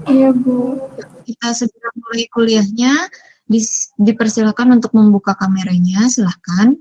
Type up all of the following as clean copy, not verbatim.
Iya, Bu. Kita segera mulai kuliahnya. Dipersilakan untuk membuka kameranya, silahkan.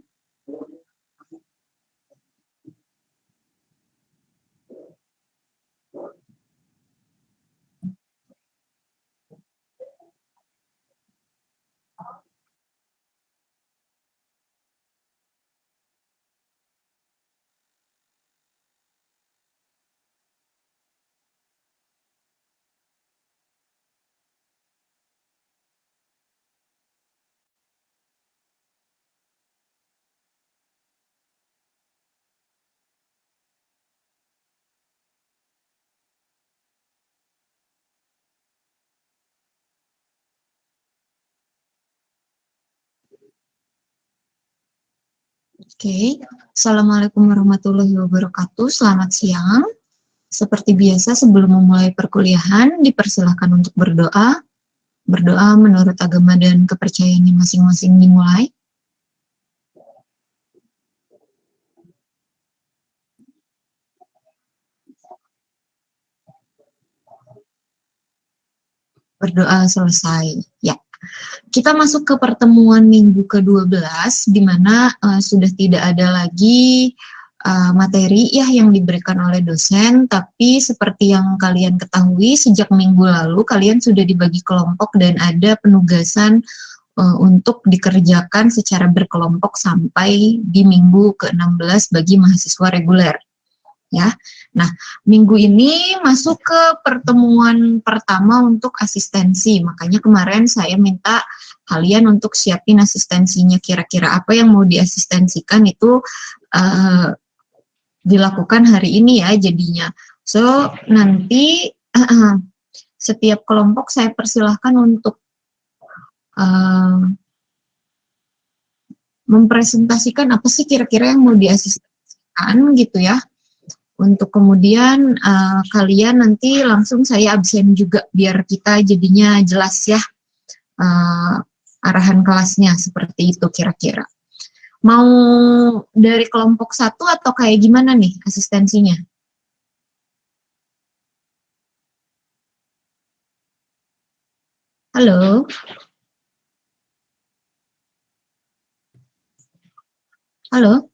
Oke, Assalamualaikum warahmatullahi wabarakatuh. Selamat siang. Seperti biasa, sebelum memulai perkuliahan, dipersilahkan untuk berdoa. Berdoa menurut agama dan kepercayaannya masing-masing dimulai. Berdoa selesai. Ya, kita masuk ke pertemuan minggu ke-12, di mana sudah tidak ada lagi materi ya yang diberikan oleh dosen, tapi seperti yang kalian ketahui, sejak minggu lalu kalian sudah dibagi kelompok dan ada penugasan untuk dikerjakan secara berkelompok sampai di minggu ke-16 bagi mahasiswa reguler. Ya, nah minggu ini masuk ke pertemuan pertama untuk asistensi, makanya kemarin saya minta kalian untuk siapin asistensinya, kira-kira apa yang mau diasistensikan itu dilakukan hari ini ya jadinya. So nanti setiap kelompok saya persilahkan untuk mempresentasikan apa sih kira-kira yang mau diasistensikan gitu ya. Untuk kemudian kalian nanti langsung saya absen juga biar kita jadinya jelas ya arahan kelasnya seperti itu kira-kira. Mau dari kelompok satu atau kayak gimana nih asistensinya? Halo? Halo?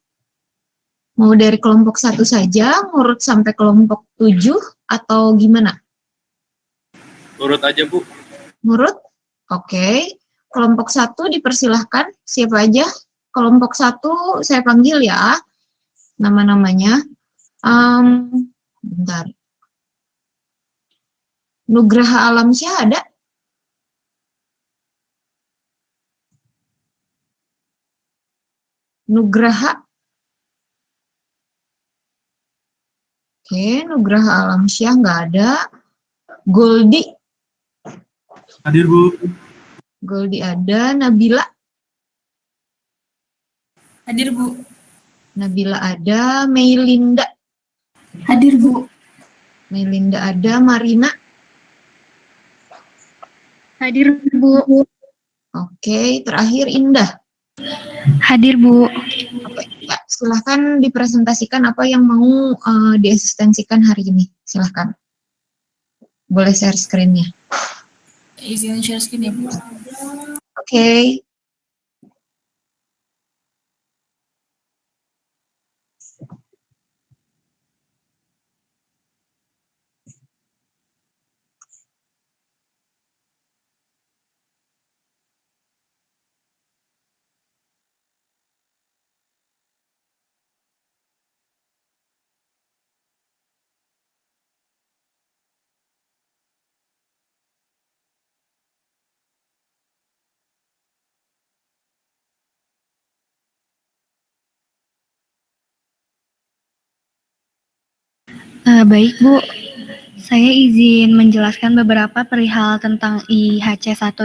Mau dari kelompok satu saja, ngurut sampai kelompok 7 atau gimana? Urut aja, Bu. Ngurut? Oke. Kelompok satu dipersilahkan, siapa aja? Kelompok satu saya panggil ya, nama-namanya. Bentar. Nugraha Alamsyah ada? Nugraha. Oke, Nugraha Alamsyah nggak ada. Goldi. Hadir, Bu. Goldi ada. Nabila. Hadir, Bu. Nabila ada. Meilinda. Hadir, Bu. Meilinda ada. Marina. Hadir, Bu. Oke, terakhir Indah. Hadir, Bu. Oke, ya, silahkan dipresentasikan apa yang mau diasistensikan hari ini. Silahkan. Boleh share screen-nya. Izin share screen ya, Bu. Oke. Baik, Bu. Saya izin menjelaskan beberapa perihal tentang IHC 1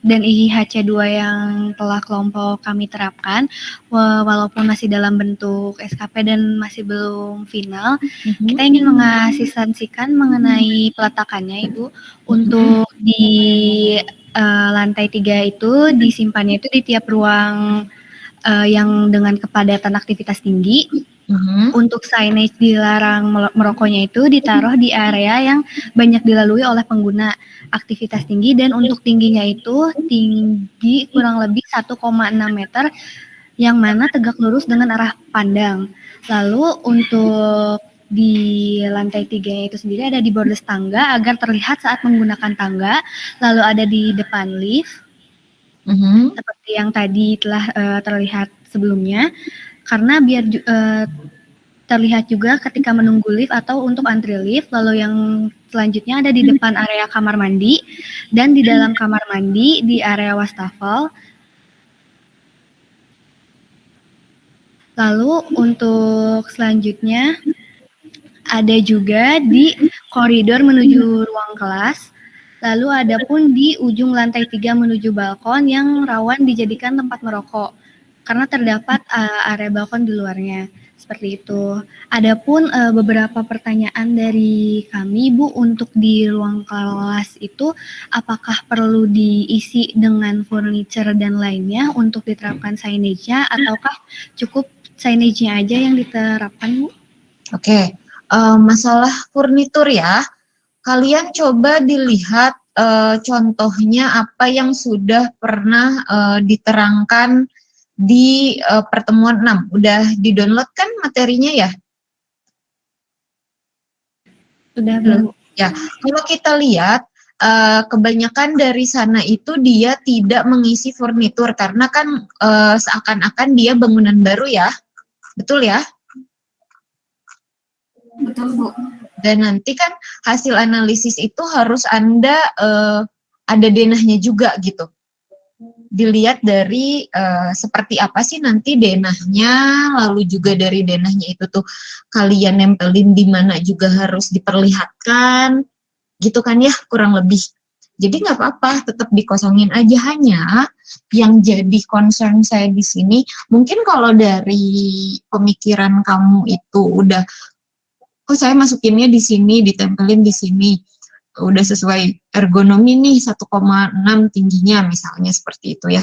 dan IHC 2 yang telah kelompok kami terapkan. Walaupun masih dalam bentuk SKP dan masih belum final, kita ingin mengasistensikan mengenai peletakannya, Ibu. Untuk di lantai 3 itu disimpannya itu di tiap ruang yang dengan kepadatan aktivitas tinggi. Untuk signage dilarang merokoknya itu ditaruh di area yang banyak dilalui oleh pengguna aktivitas tinggi, dan untuk tingginya itu tinggi kurang lebih 1,6 meter yang mana tegak lurus dengan arah pandang. Lalu untuk di lantai 3 itu sendiri ada di bordes tangga agar terlihat saat menggunakan tangga, lalu ada di depan lift seperti yang tadi telah terlihat sebelumnya, karena biar terlihat juga ketika menunggu lift atau untuk antri lift. Lalu yang selanjutnya ada di depan area kamar mandi dan di dalam kamar mandi di area wastafel. Lalu untuk selanjutnya ada juga di koridor menuju ruang kelas. Lalu ada pun di ujung lantai 3 menuju balkon yang rawan dijadikan tempat merokok karena terdapat area balkon di luarnya. Seperti itu. Adapun beberapa pertanyaan dari kami, Bu, untuk di ruang kelas itu apakah perlu diisi dengan furniture dan lainnya untuk diterapkan signage-nya, ataukah cukup signage-nya aja yang diterapkan, Bu? Oke, masalah furnitur ya, kalian coba dilihat contohnya apa yang sudah pernah diterangkan di pertemuan 6. Udah di-download kan materinya ya? Sudah, Bu. Ya, kalau kita lihat kebanyakan dari sana itu dia tidak mengisi furnitur karena kan seakan-akan dia bangunan baru ya. Betul ya? Betul, Bu. Dan nanti kan hasil analisis itu harus Anda ada denahnya juga gitu. Dilihat dari seperti apa sih nanti denahnya, lalu juga dari denahnya itu tuh kalian nempelin di mana juga harus diperlihatkan, gitu kan ya kurang lebih. Jadi nggak apa-apa, tetap dikosongin aja. Hanya yang jadi concern saya di sini, mungkin kalau dari pemikiran kamu itu udah, oh saya masukinnya di sini, ditempelin di sini, udah sesuai ergonomi nih 1,6 tingginya misalnya seperti itu ya.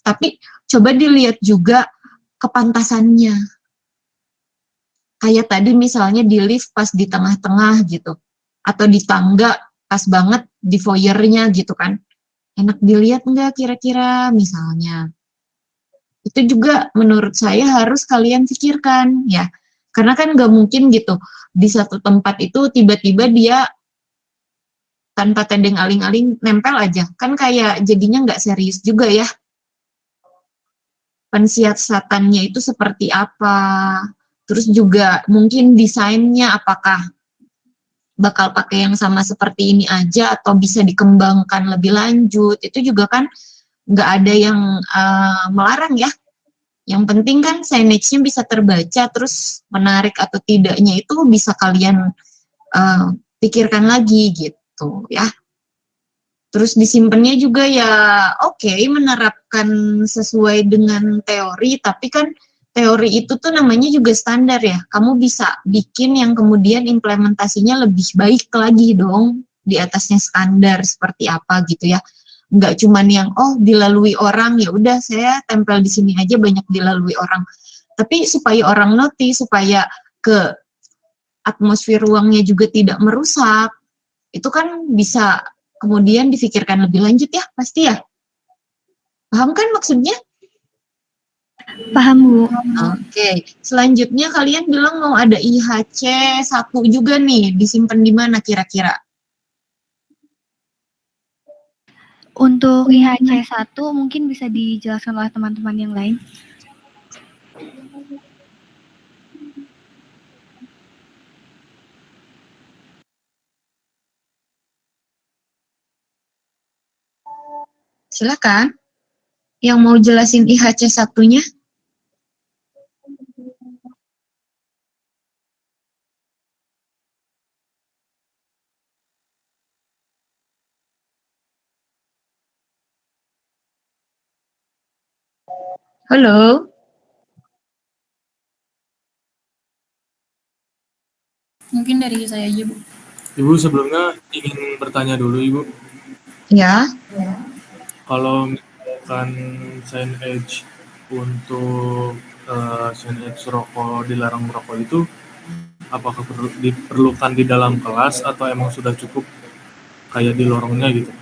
Tapi coba dilihat juga kepantasannya. Kayak tadi misalnya di lift pas di tengah-tengah gitu, atau di tangga pas banget di foyernya gitu kan. Enak dilihat enggak kira-kira misalnya. Itu juga menurut saya harus kalian pikirkan ya. Karena kan nggak mungkin gitu di satu tempat itu tiba-tiba dia tanpa tendeng aling-aling nempel aja, kan kayak jadinya nggak serius juga ya. Pensiasatannya itu seperti apa, terus juga mungkin desainnya apakah bakal pakai yang sama seperti ini aja atau bisa dikembangkan lebih lanjut, itu juga kan nggak ada yang melarang ya. Yang penting kan signage-nya bisa terbaca, terus menarik atau tidaknya itu bisa kalian pikirkan lagi gitu ya. Terus disimpannya juga ya oke, menerapkan sesuai dengan teori, tapi kan teori itu tuh namanya juga standar ya. Kamu bisa bikin yang kemudian implementasinya lebih baik lagi dong, di atasnya standar seperti apa gitu ya. Nggak cuman yang oh dilalui orang, ya udah saya tempel di sini aja banyak dilalui orang. Tapi supaya orang notice, supaya ke atmosfer ruangnya juga tidak merusak, itu kan bisa kemudian difikirkan lebih lanjut ya, pasti ya. Paham kan maksudnya? Paham, Bu. Oke, selanjutnya kalian bilang mau ada IHC 1 juga nih, disimpan di mana kira-kira? Untuk IHC 1 mungkin bisa dijelaskan oleh teman-teman yang lain. Silakan. Yang mau jelasin IHC 1-nya? Halo? Mungkin dari saya aja, Bu. Ibu sebelumnya ingin bertanya dulu, Ibu. Ya. Kalau misalkan signage untuk signage rokok dilarang merokok itu apakah diperlukan di dalam kelas atau emang sudah cukup kayak di lorongnya gitu?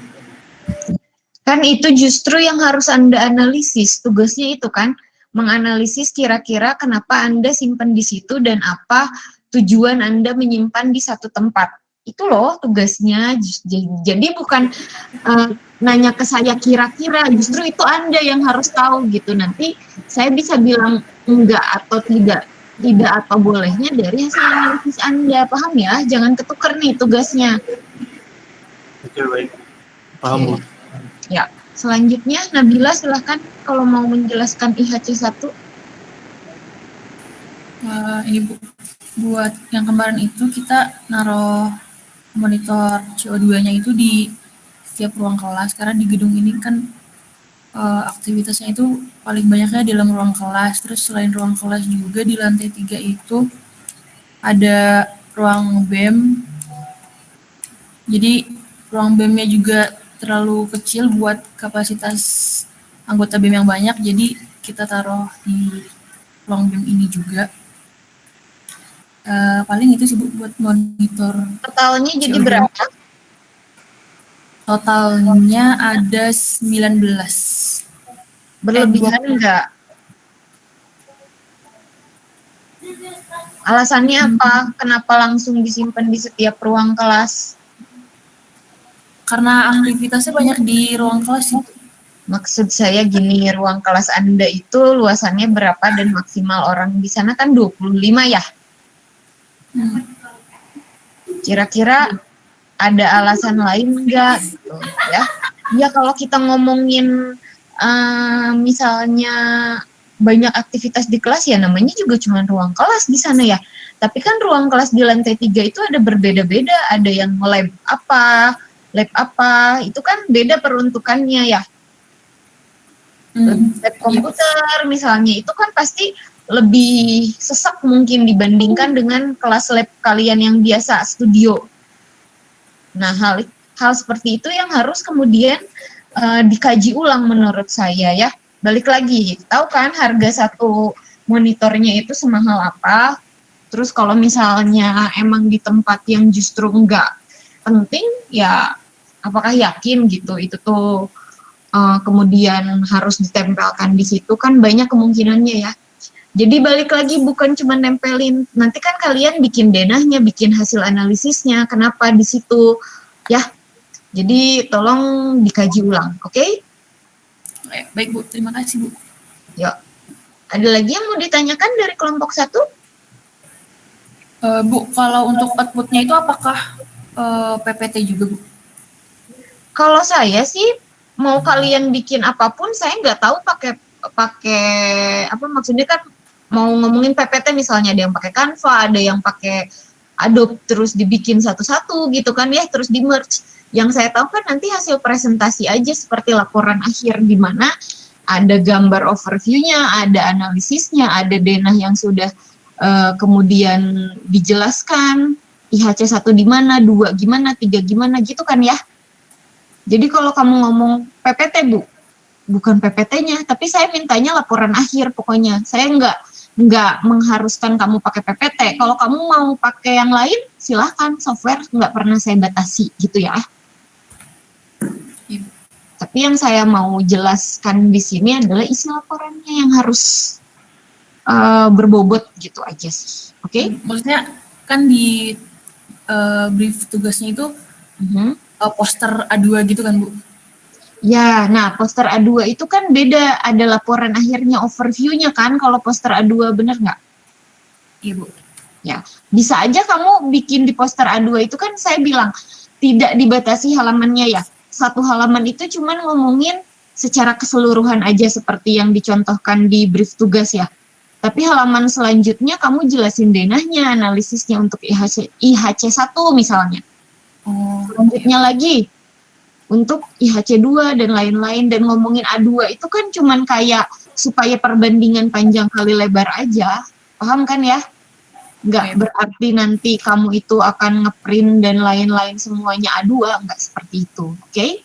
Kan itu justru yang harus Anda analisis, tugasnya itu kan, menganalisis kira-kira kenapa Anda simpan di situ dan apa tujuan Anda menyimpan di satu tempat. Itu loh tugasnya, jadi bukan nanya ke saya kira-kira, justru itu Anda yang harus tahu gitu. Nanti saya bisa bilang enggak atau tidak atau bolehnya dari hasil analisis Anda, paham ya? Jangan ketukar nih tugasnya. Oke, baik. Paham, Bu. Ya, selanjutnya Nabila silahkan kalau mau menjelaskan IHC 1. Ini Bu, buat yang kemarin itu kita naruh monitor CO2-nya itu di setiap ruang kelas, karena di gedung ini kan aktivitasnya itu paling banyaknya di dalam ruang kelas. Terus selain ruang kelas juga di lantai 3 itu ada ruang BEM. Jadi ruang BEM-nya juga terlalu kecil buat kapasitas anggota BEM yang banyak, jadi kita taruh di ruang BEM ini juga. Paling itu sih Bu buat monitor. Totalnya jadi CO2. berapa? Totalnya ada 19. Berlebihan enggak? Alasannya apa? Kenapa langsung disimpan di setiap ruang kelas? Karena aktivitasnya banyak di ruang kelas itu. Maksud saya gini, ruang kelas Anda itu luasannya berapa dan maksimal orang di sana kan 25 ya? Kira-kira ada alasan lain enggak gitu ya? Ya kalau kita ngomongin misalnya banyak aktivitas di kelas ya namanya juga cuma ruang kelas di sana ya. Tapi kan ruang kelas di lantai 3 itu ada berbeda-beda, ada yang lab apa, itu kan beda peruntukannya ya. Lab komputer misalnya itu kan pasti lebih sesak mungkin dibandingkan dengan kelas lab kalian yang biasa studio. Nah, hal seperti itu yang harus kemudian dikaji ulang menurut saya ya. Balik lagi, tahu kan harga satu monitornya itu semahal apa? Terus kalau misalnya emang di tempat yang justru enggak penting, ya apakah yakin gitu itu tuh kemudian harus ditempelkan di situ, kan banyak kemungkinannya ya. Jadi balik lagi bukan cuma nempelin, nanti kan kalian bikin denahnya, bikin hasil analisisnya, kenapa di situ ya. Jadi tolong dikaji ulang, oke? Baik Bu, terima kasih Bu. Yuk. Ada lagi yang mau ditanyakan dari kelompok 1? Bu, kalau untuk outputnya itu apakah PPT juga Bu? Kalau saya sih mau kalian bikin apapun, saya nggak tahu pakai apa maksudnya kan mau ngomongin PPT misalnya ada yang pakai Canva, ada yang pakai Adobe terus dibikin satu-satu gitu kan ya, terus di merge. Yang saya tahu kan nanti hasil presentasi aja seperti laporan akhir di mana ada gambar overview-nya, ada analisisnya, ada denah yang sudah kemudian dijelaskan IHC 1 di mana, 2 gimana, 3 gimana gitu kan ya. Jadi kalau kamu ngomong PPT Bu, bukan PPT-nya, tapi saya mintanya laporan akhir pokoknya. Saya nggak mengharuskan kamu pakai PPT. Kalau kamu mau pakai yang lain, silahkan. Software nggak pernah saya batasi gitu ya. Tapi yang saya mau jelaskan di sini adalah isi laporannya yang harus berbobot gitu aja sih. Oke? Maksudnya kan di brief tugasnya itu poster A2 gitu kan Bu? Ya, nah poster A2 itu kan beda, ada laporan akhirnya overview-nya kan kalau poster A2, bener nggak? Iya Bu. Ya, bisa aja kamu bikin di poster A2 itu kan saya bilang tidak dibatasi halamannya ya. Satu halaman itu cuman ngomongin secara keseluruhan aja seperti yang dicontohkan di brief tugas ya. Tapi halaman selanjutnya kamu jelasin denahnya, analisisnya untuk IHC 1 misalnya. Selanjutnya lagi untuk IHC 2 dan lain-lain, dan ngomongin A2 itu kan cuman kayak supaya perbandingan panjang kali lebar aja. Paham kan ya? Nggak berarti nanti kamu itu akan ngeprint dan lain-lain semuanya A2, nggak seperti itu. Oke?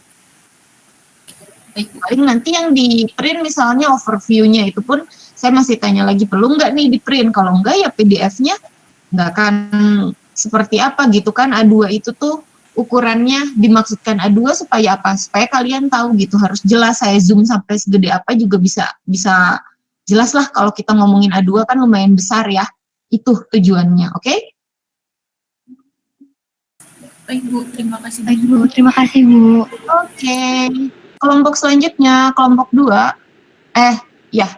Baik, Bu. Paling nanti yang di print misalnya overview-nya itu pun saya masih tanya lagi, perlu nggak nih di print? Kalau enggak ya PDF-nya nggak akan seperti apa gitu kan. A2 itu tuh ukurannya dimaksudkan A2 supaya apa? Supaya kalian tahu gitu, harus jelas. Saya zoom sampai segede apa juga bisa jelas lah. Kalau kita ngomongin A2 kan lumayan besar ya. Itu tujuannya, oke? Baik, Bu. Terima kasih, Bu. Baik Bu, terima kasih Bu. Oke. Kelompok selanjutnya, kelompok 2. Ya.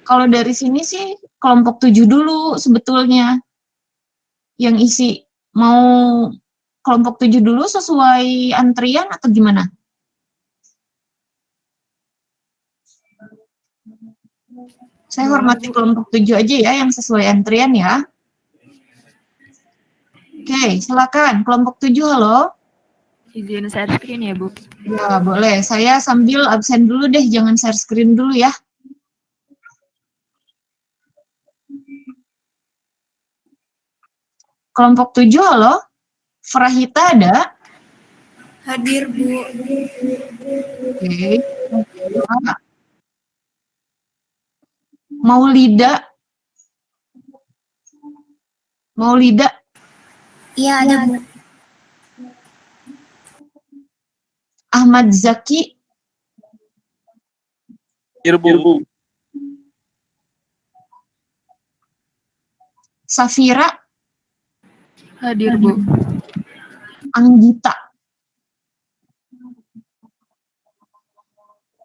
Kalau dari sini sih kelompok 7 dulu sebetulnya yang isi. Mau kelompok 7 dulu sesuai antrian atau gimana? Saya hormati kelompok 7 aja ya, yang sesuai antrian ya. Oke, silakan. Kelompok 7, halo. Izin share screen ya, Bu. Ya, boleh. Saya sambil absen dulu deh, jangan share screen dulu ya. Kelompok 7, halo. Frahita ada? Hadir, Bu. Oke. Maulida. Maulida. Iya, ada, Bu. Ahmad Zaki. Bu. Safira. Hadir, Bu. Anggita.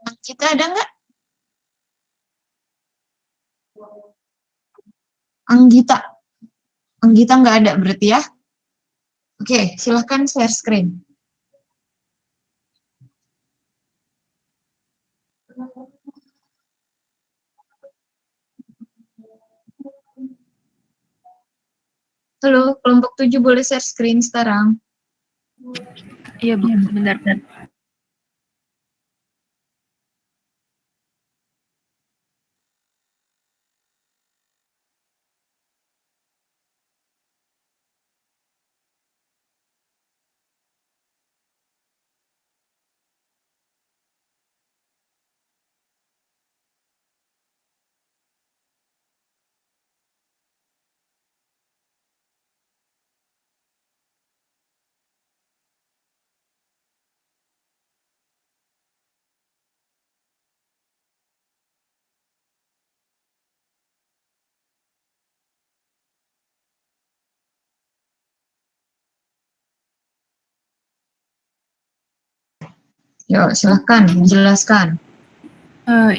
Anggita ada nggak? Anggita. Anggita nggak ada berarti ya? Oke, silahkan share screen. Halo, kelompok 7 boleh share screen sekarang. Iya, Bu. Sebentar. Yuk, silahkan menjelaskan.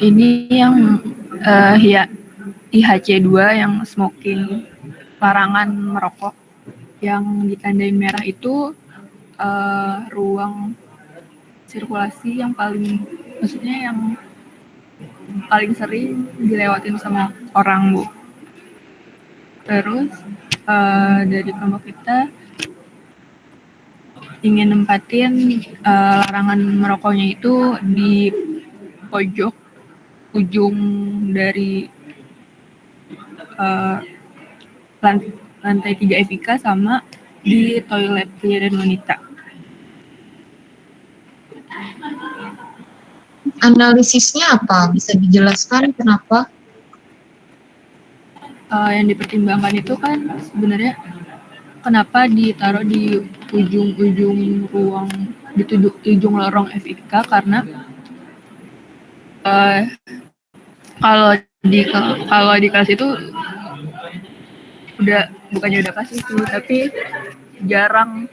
Ini yang ya IHC 2 yang smoking, larangan merokok, yang ditandain merah itu ruang sirkulasi yang maksudnya yang paling sering dilewatin sama orang, Bu. Terus dari kelompok kita ingin nempatin larangan merokoknya itu di pojok ujung dari lantai 3 FIK sama di toilet pria dan wanita. Analisisnya apa? Bisa dijelaskan kenapa? Yang dipertimbangkan itu kan sebenarnya kenapa ditaruh di ujung-ujung ruang, di ujung lorong FIK, karena kalau di kelas itu bukannya udah pasti sih, tapi jarang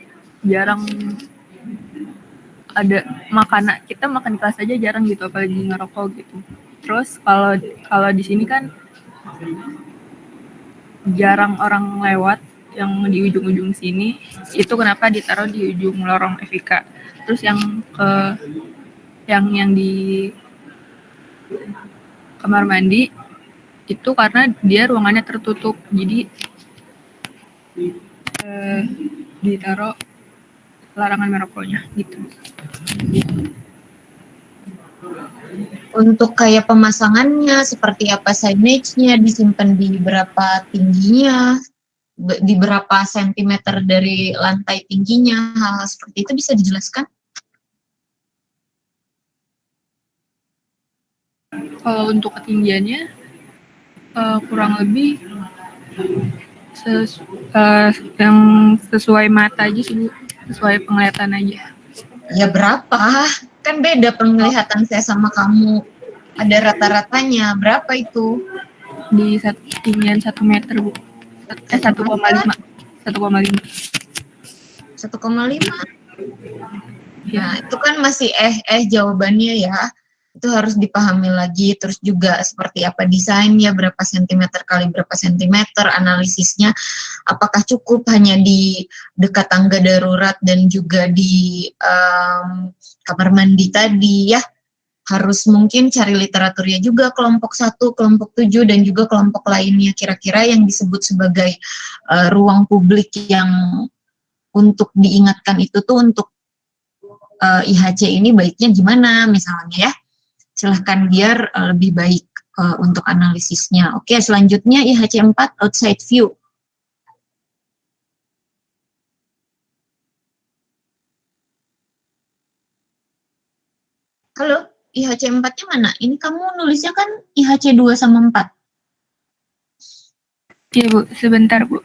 ada kita makan di kelas aja jarang gitu, apalagi ngerokok gitu. Terus kalau di sini kan jarang orang lewat yang di ujung-ujung sini, itu kenapa ditaruh di ujung lorong FIK. Terus yang di kamar mandi itu karena dia ruangannya tertutup, jadi ditaruh larangan merokoknya gitu. Untuk kayak pemasangannya, seperti apa signage-nya, disimpan di berapa tingginya, di berapa sentimeter dari lantai tingginya, hal-hal seperti itu bisa dijelaskan? Kalau untuk ketinggiannya kurang lebih yang sesuai mata aja sih Bu, sesuai penglihatan aja. Ya berapa? Kan beda penglihatan saya sama kamu. Ada rata-ratanya. Berapa itu? Di ketinggian 1 meter Bu. 1,5. 1,5. 1,5. Ya. Nah, itu kan masih jawabannya ya. Itu harus dipahami lagi. Terus juga seperti apa desainnya, berapa sentimeter kali berapa sentimeter, analisisnya apakah cukup hanya di dekat tangga darurat dan juga di kamar mandi tadi ya. Harus mungkin cari literaturnya juga kelompok 1, kelompok 7, dan juga kelompok lainnya. Kira-kira yang disebut sebagai ruang publik yang untuk diingatkan itu tuh untuk IHC ini baiknya gimana misalnya ya. Silahkan biar lebih baik untuk analisisnya. Oke, selanjutnya IHC 4, outside view. Halo, IHC 4-nya mana? Ini kamu nulisnya kan IHC 2 sama 4. Iya Bu, sebentar Bu.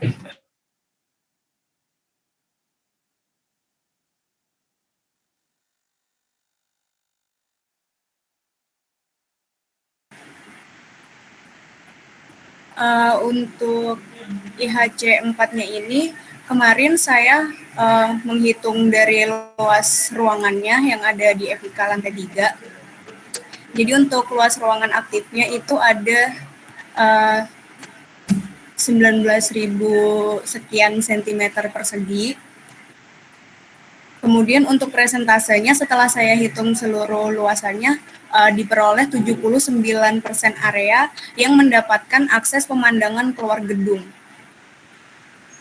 Untuk IHC 4-nya ini, kemarin saya menghitung dari luas ruangannya yang ada di FIK lantai 3. Jadi untuk luas ruangan aktifnya itu ada 19.000 sekian sentimeter persegi. Kemudian untuk presentasenya setelah saya hitung seluruh luasannya, diperoleh 79% area yang mendapatkan akses pemandangan keluar gedung.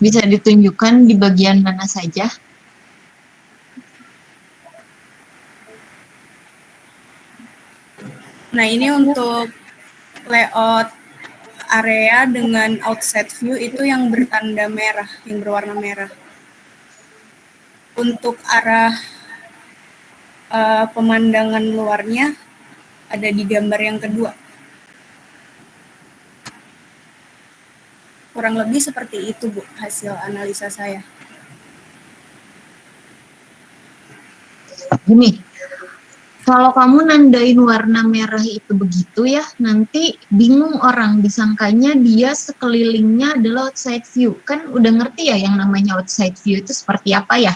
Bisa ditunjukkan di bagian mana saja? Nah, ini untuk layout area dengan outside view itu yang bertanda merah, yang berwarna merah. Untuk arah pemandangan luarnya ada di gambar yang kedua. Kurang lebih seperti itu, Bu, hasil analisa saya. Gini, kalau kamu nandain warna merah itu begitu ya, nanti bingung orang, disangkanya dia sekelilingnya adalah outside view. Kan udah ngerti ya yang namanya outside view itu seperti apa ya?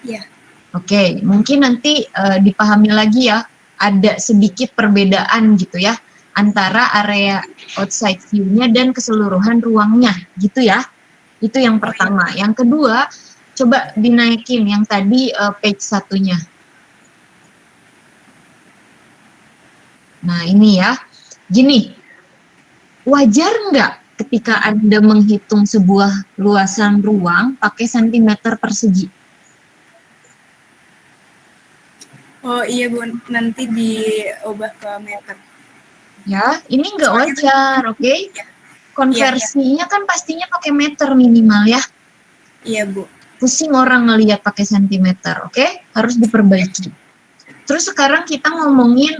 Iya. Oke, mungkin nanti dipahami lagi ya, ada sedikit perbedaan gitu ya, antara area outside view-nya dan keseluruhan ruangnya, gitu ya. Itu yang pertama. Yang kedua, coba dinaikin yang tadi page 1-nya. Nah ini ya, gini, wajar nggak ketika Anda menghitung sebuah luasan ruang pakai sentimeter persegi? Oh iya, Bu, nanti diubah ke meter. Ya, ini nggak wajar, oke? Ya. Konversinya kan pastinya pakai meter minimal ya. Iya, Bu. Pusing orang ngelihat pakai sentimeter, oke? Harus diperbaiki. Terus sekarang kita ngomongin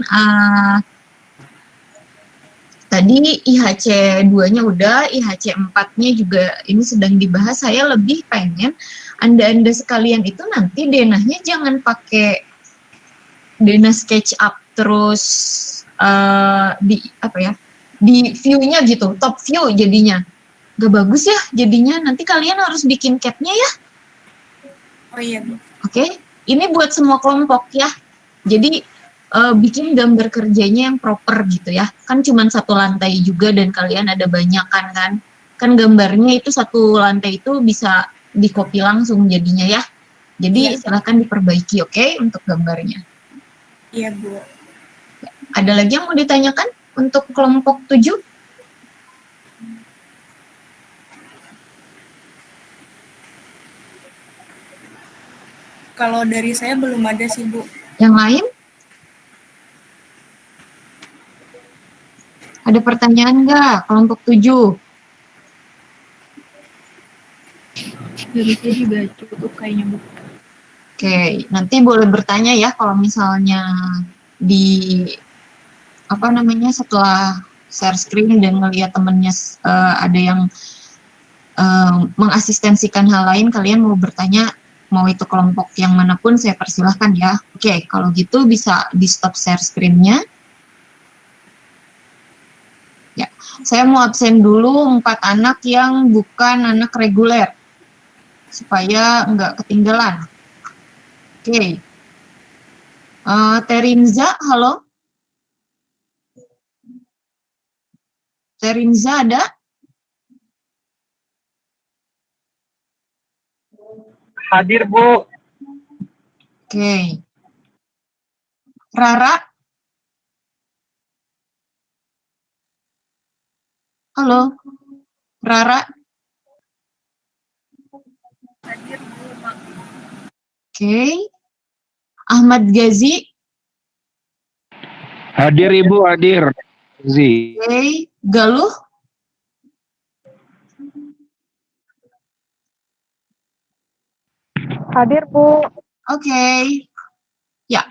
tadi IHC 2-nya udah, IHC 4-nya juga ini sedang dibahas. Saya lebih pengen Anda sekalian itu nanti denahnya jangan pakai denah SketchUp terus di view-nya gitu, top view jadinya. Gak bagus ya jadinya, nanti kalian harus bikin cap-nya ya. Oh iya, Bu. Oke, ini buat semua kelompok ya. Jadi bikin gambar kerjanya yang proper gitu ya. Kan cuma satu lantai juga dan kalian ada banyakan kan. Kan gambarnya itu satu lantai itu bisa di-copy langsung jadinya ya. Jadi silakan diperbaiki, oke, untuk gambarnya. Iya, Bu. Ada lagi yang mau ditanyakan untuk kelompok 7? Kalau dari saya belum ada sih, Bu. Yang lain? Ada pertanyaan nggak kelompok 7? Dari saya juga cukup kayaknya Bu. Oke, nanti boleh bertanya ya kalau misalnya di apa namanya, setelah share screen dan ngelihat temennya ada yang mengasistensikan hal lain, kalian mau bertanya, mau itu kelompok yang manapun, saya persilahkan ya. Oke, kalau gitu bisa di stop share screen-nya. Ya, saya mau absen dulu 4 anak yang bukan anak reguler, supaya nggak ketinggalan. Oke. Terinza, halo? Terinza ada? Hadir, Bu. Oke. Rara? Halo? Rara? Hadir Bu, Mak. Oke. Ahmad Gazi? Hadir, Ibu, hadir. Zi. Oke. Galuh? Hadir, Bu. Oke. Ya.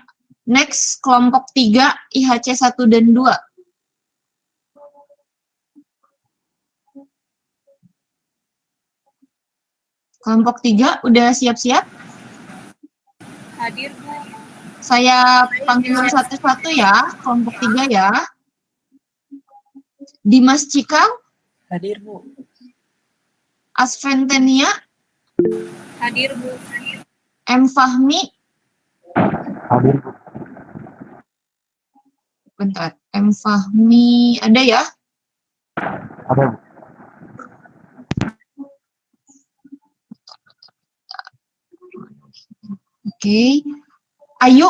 Next, kelompok 3, IHC 1 dan 2. Kelompok 3 udah siap-siap? Hadir Bu. Saya panggil satu-satu ya, kelompok 3 ya. Dimas Cikal, Hadir, Bu. Asventenia, Hadir Bu. M. Fahmi, Hadir, Bu. bentar, M. Fahmi, ada ya? Ada, Bu. Oke. Ayu.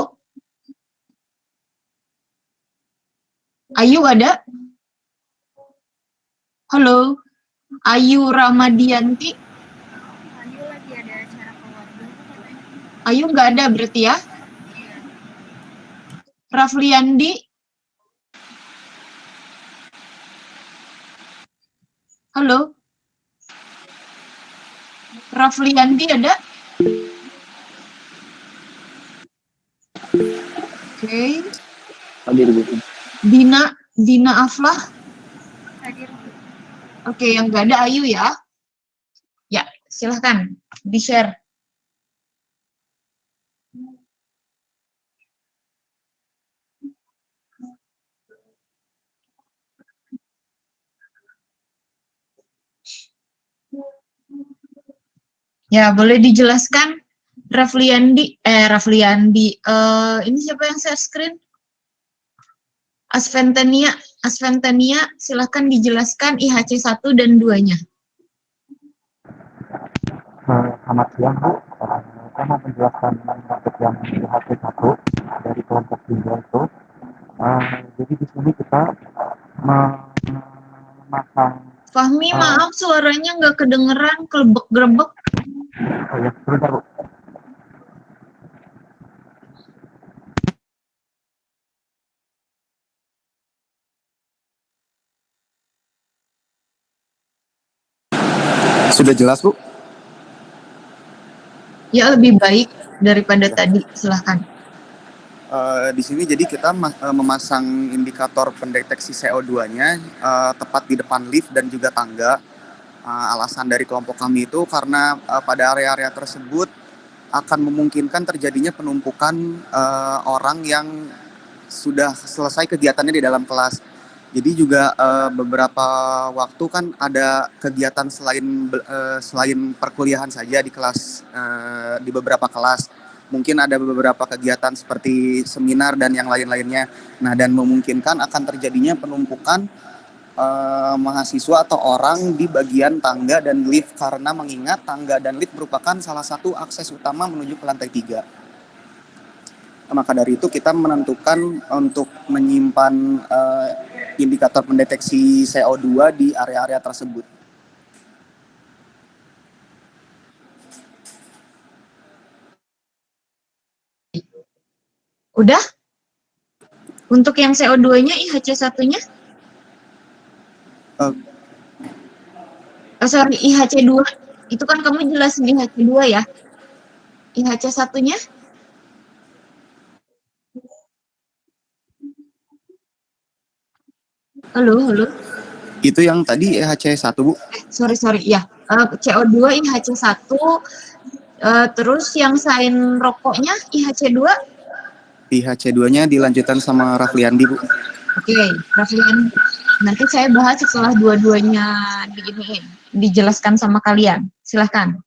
Ayu ada? Halo. Ayu Ramadianti. Ayu lagi ada acara keluarga. Ayu nggak ada berarti ya? Rafliandi. Halo. Rafliandi ada? Oke. Hadir, Bu. Dina Aflah. Hadir Bu. Oke, yang nggak ada Ayu ya. Ya, silahkan di-share. Ya, boleh dijelaskan Rafliandi, ini siapa yang share screen? Asventenia, silahkan dijelaskan IHC 1 dan 2-nya. Selamat siang, Bu. Saya mau menjelaskan untuk yang IHC 1 dari kelompok 3 itu. Jadi di sini kita memasang. Fahmi, maaf suaranya nggak kedengeran, kelebek-grebek. Oh ya, sebentar, Bu. Sudah jelas, Bu? Ya, lebih baik daripada tadi, silahkan. Di sini jadi kita memasang indikator pendeteksi CO2-nya tepat di depan lift dan juga tangga. Alasan dari kelompok kami itu karena pada area-area tersebut akan memungkinkan terjadinya penumpukan orang yang sudah selesai kegiatannya di dalam kelas. Jadi juga beberapa waktu kan ada kegiatan selain perkuliahan saja di kelas, di beberapa kelas. Mungkin ada beberapa kegiatan seperti seminar dan yang lain-lainnya. Nah, dan memungkinkan akan terjadinya penumpukan mahasiswa atau orang di bagian tangga dan lift karena mengingat tangga dan lift merupakan salah satu akses utama menuju ke lantai 3. Maka dari itu kita menentukan untuk menyimpan indikator pendeteksi CO2 di area-area tersebut. Udah? Untuk yang CO2-nya, IHC 1-nya? Sorry, IHC 2. Itu kan kamu jelasin IHC 2 ya? IHC 1-nya? Halo. Itu yang tadi IHC 1, Bu. Sorry, ya. CO2 IHC 1, terus yang sign rokoknya IHC 2. IHC 2-nya dilanjutkan sama Rafliandi, Bu. Oke, Raflian. Nanti saya bahas setelah dua-duanya dijelaskan sama kalian. Silahkan.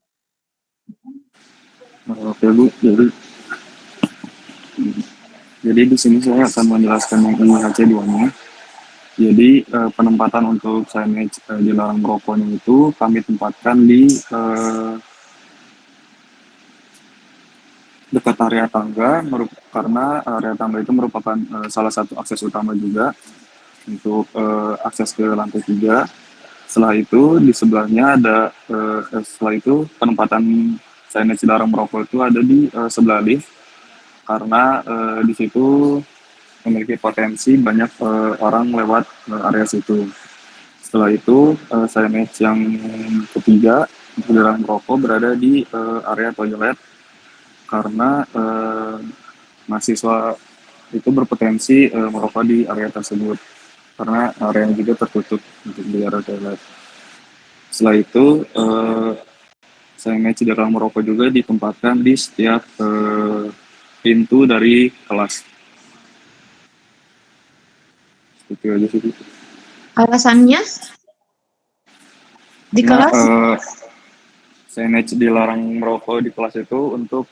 Oke Bu, jadi di sini saya akan menjelaskan yang IHC 2-nya. Jadi penempatan untuk signage dilarang merokoknya itu kami tempatkan di dekat area tangga, karena area tangga itu merupakan salah satu akses utama juga untuk akses ke lantai 3. Setelah itu di sebelahnya ada setelah itu penempatan signage dilarang merokok itu ada di sebelah lift, karena di situ memiliki potensi banyak orang lewat area situ. Setelah itu signage yang ketiga untuk dilarang merokok berada di area toilet, karena mahasiswa itu berpotensi merokok di area tersebut, karena area juga tertutup untuk di area toilet. Setelah itu signage dilarang merokok juga ditempatkan di setiap pintu dari kelas. Itu aja sih. Alasannya di kelas? Signage dilarang merokok di kelas itu untuk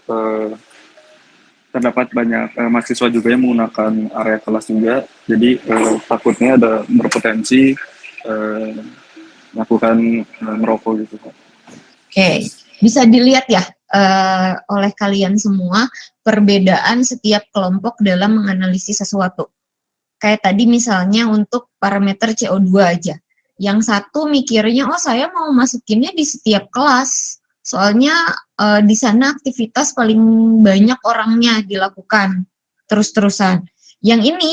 terdapat banyak mahasiswa juga yang menggunakan area kelas juga, jadi takutnya ada berpotensi melakukan merokok gitu. Oke, bisa dilihat ya oleh kalian semua perbedaan setiap kelompok dalam menganalisis sesuatu. Kayak tadi misalnya untuk parameter CO2 aja. Yang satu mikirnya, oh saya mau masukinnya di setiap kelas. Soalnya di sana aktivitas paling banyak orangnya dilakukan terus-terusan. Yang ini,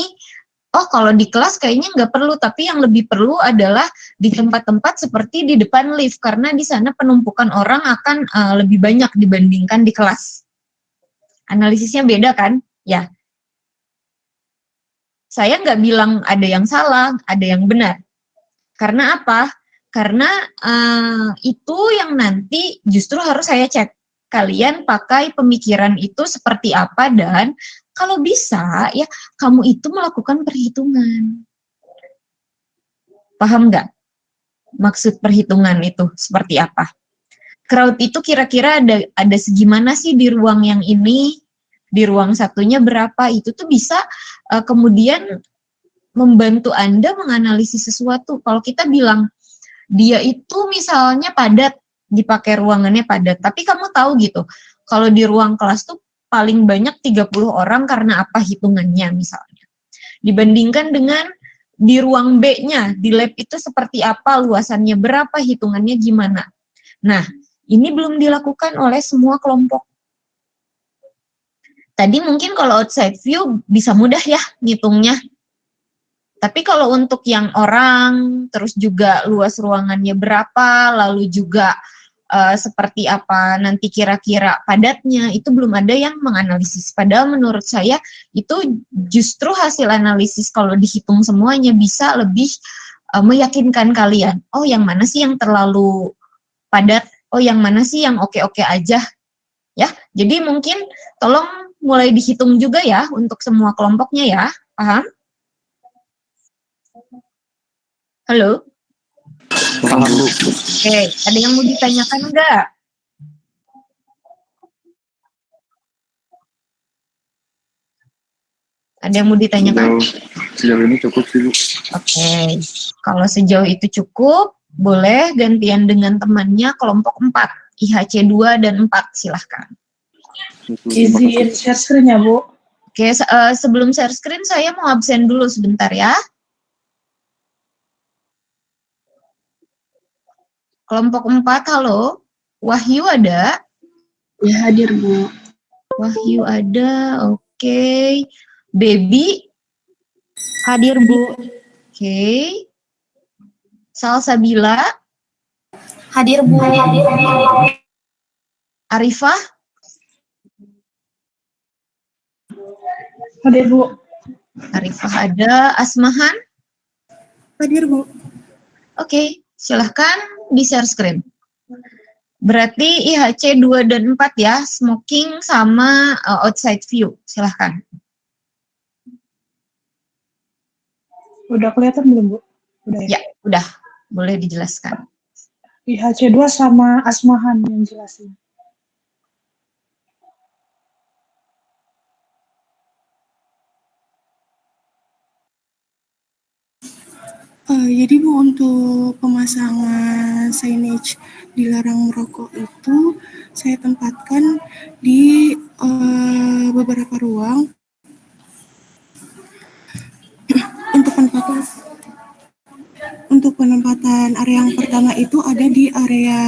oh kalau di kelas kayaknya nggak perlu, tapi yang lebih perlu adalah di tempat-tempat seperti di depan lift, karena di sana penumpukan orang akan lebih banyak dibandingkan di kelas. Analisisnya beda kan? Ya. Saya nggak bilang ada yang salah, ada yang benar. Karena apa? Karena itu yang nanti justru harus saya cek. Kalian pakai pemikiran itu seperti apa, dan kalau bisa ya kamu itu melakukan perhitungan. Paham nggak? Maksud perhitungan itu seperti apa? Crowd itu kira-kira ada segimana sih di ruang yang ini? Di ruang satunya berapa? Itu tuh bisa kemudian membantu Anda menganalisis sesuatu. Kalau kita bilang, dia itu misalnya padat, dipakai ruangannya padat, tapi kamu tahu gitu, kalau di ruang kelas tuh paling banyak 30 orang karena apa hitungannya misalnya. Dibandingkan dengan di ruang B-nya, di lab itu seperti apa, luasannya berapa, hitungannya gimana. Nah, ini belum dilakukan oleh semua kelompok. Tadi mungkin kalau outside view bisa mudah ya ngitungnya. Tapi kalau untuk yang orang, terus juga luas ruangannya berapa, lalu juga seperti apa nanti kira-kira padatnya, itu belum ada yang menganalisis. Padahal menurut saya itu justru hasil analisis kalau dihitung semuanya bisa lebih meyakinkan kalian. Oh yang mana sih yang terlalu padat, oh yang mana sih yang oke-oke aja. Ya, jadi mungkin tolong mulai dihitung juga ya untuk semua kelompoknya ya, paham? Halo? Paham, Bu. Oke, ada yang mau ditanyakan enggak? Ada yang mau ditanyakan? Sejauh ini cukup sih, Bu. Oke, kalau sejauh itu cukup, boleh gantian dengan temannya kelompok 4, IHC 2 dan 4, silahkan. Izin share screen ya, Bu. Oke, sebelum share screen saya mau absen dulu sebentar ya. Kelompok 4, halo. Wahyu ada? Ya, hadir, Bu. Wahyu ada, oke. Baby? Hadir, Bu. Oke. Salsabila? Hadir, Bu. Arifah? Hadir, Bu. Arifah ada. Asmahan? Hadir, Bu. Oke, silahkan di-share screen. Berarti IHC 2 dan 4 ya, smoking sama outside view. Silahkan. Udah kelihatan belum, Bu? Udah ya? Ya, udah. Boleh dijelaskan. IHC 2 sama Asmahan yang jelasin. Jadi Bu, untuk pemasangan signage dilarang merokok itu saya tempatkan di beberapa ruang. Untuk penempatan area yang pertama itu ada di area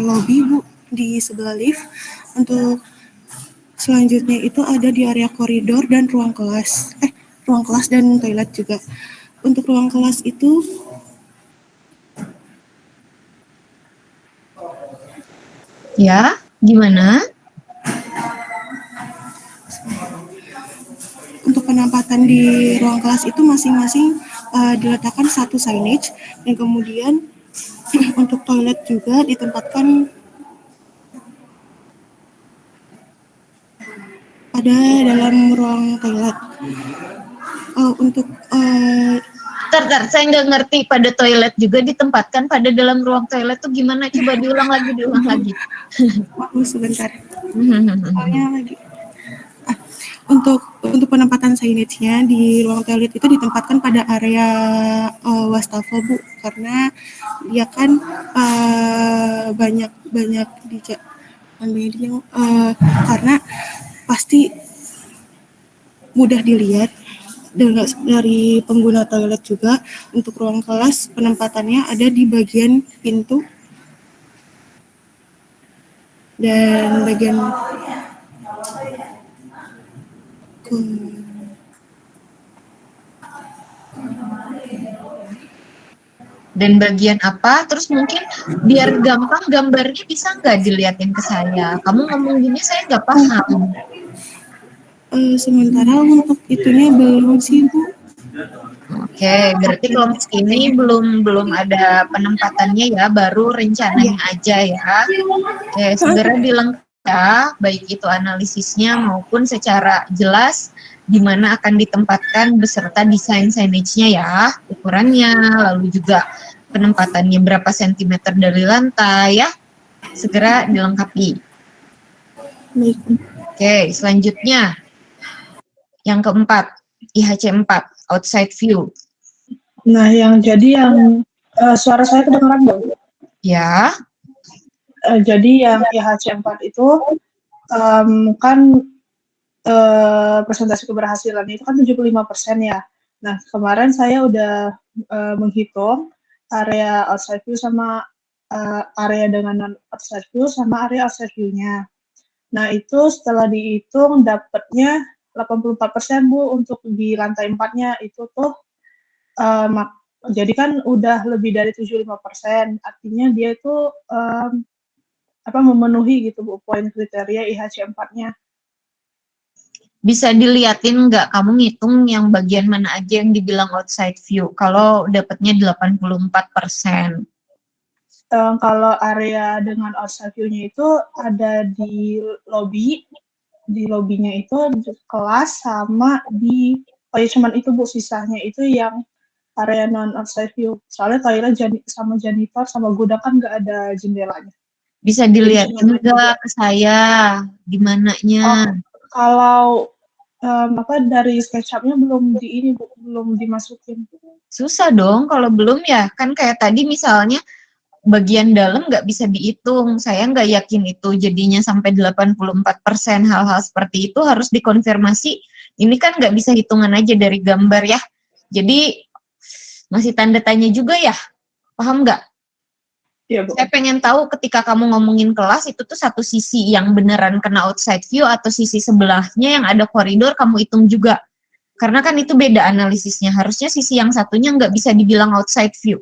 lobby, Bu, di sebelah lift. Untuk selanjutnya itu ada di area koridor dan ruang kelas dan toilet juga. Untuk ruang kelas itu Ya, gimana? untuk penempatan di ruang kelas itu masing-masing diletakkan satu signage, dan kemudian untuk toilet juga ditempatkan pada dalam ruang toilet. Untuk Bentar, saya nggak ngerti, pada toilet juga ditempatkan pada dalam ruang toilet tuh gimana? Coba diulang lagi. Sebentar. Soalnya lagi. Untuk penempatan signage-nya di ruang toilet itu ditempatkan pada area wastafel, Bu, karena dia kan banyak karena pasti mudah dilihat dari pengguna toilet juga. Untuk ruang kelas penempatannya ada di bagian pintu dan bagian bagian apa? Terus mungkin biar gampang gambarnya bisa nggak dilihatin ke saya? Kamu ngomong gini saya nggak paham. Sementara untuk itunya belum sih, Bu. Oke, berarti kelompok ini belum ada penempatannya ya, baru rencananya aja ya. Oke, segera dilengkapi ya, baik itu analisisnya maupun secara jelas di mana akan ditempatkan beserta desain signage-nya ya, ukurannya, lalu juga penempatannya berapa sentimeter dari lantai ya. Segera dilengkapi. Oke, selanjutnya yang keempat, IHC 4, outside view. Nah, yang suara saya kedengaran nggak, Bu? Ya. Jadi yang IHC 4 itu kan presentasi keberhasilan itu kan 75% ya. Nah, kemarin saya udah menghitung area outside view sama area dengan non outside view sama area outside view-nya. Nah, itu setelah dihitung dapatnya 84%, Bu, untuk di lantai 4-nya itu tuh jadi kan udah lebih dari 75%, artinya dia itu memenuhi gitu, Bu, poin kriteria IHC 4-nya. Bisa diliatin nggak kamu ngitung yang bagian mana aja yang dibilang outside view kalau dapatnya 84%? Kalau area dengan outside view-nya itu ada di lobby. Di lobbynya itu kelas sama cuman itu, Bu, sisanya itu yang area non outside view. Soalnya toilet sama janitor sama gudang kan nggak ada jendelanya. Bisa dilihatin nggak ke saya di mananya? Kalau dari SketchUp-nya belum dimasukin. Susah dong kalau belum ya, kan kayak tadi misalnya bagian dalam nggak bisa dihitung, saya nggak yakin itu jadinya sampai 84%, hal-hal seperti itu harus dikonfirmasi, ini kan nggak bisa hitungan aja dari gambar ya, jadi masih tanda tanya juga ya, paham nggak? Ya, Bu. Saya pengen tahu ketika kamu ngomongin kelas itu tuh satu sisi yang beneran kena outside view atau sisi sebelahnya yang ada koridor kamu hitung juga, karena kan itu beda analisisnya, harusnya sisi yang satunya nggak bisa dibilang outside view.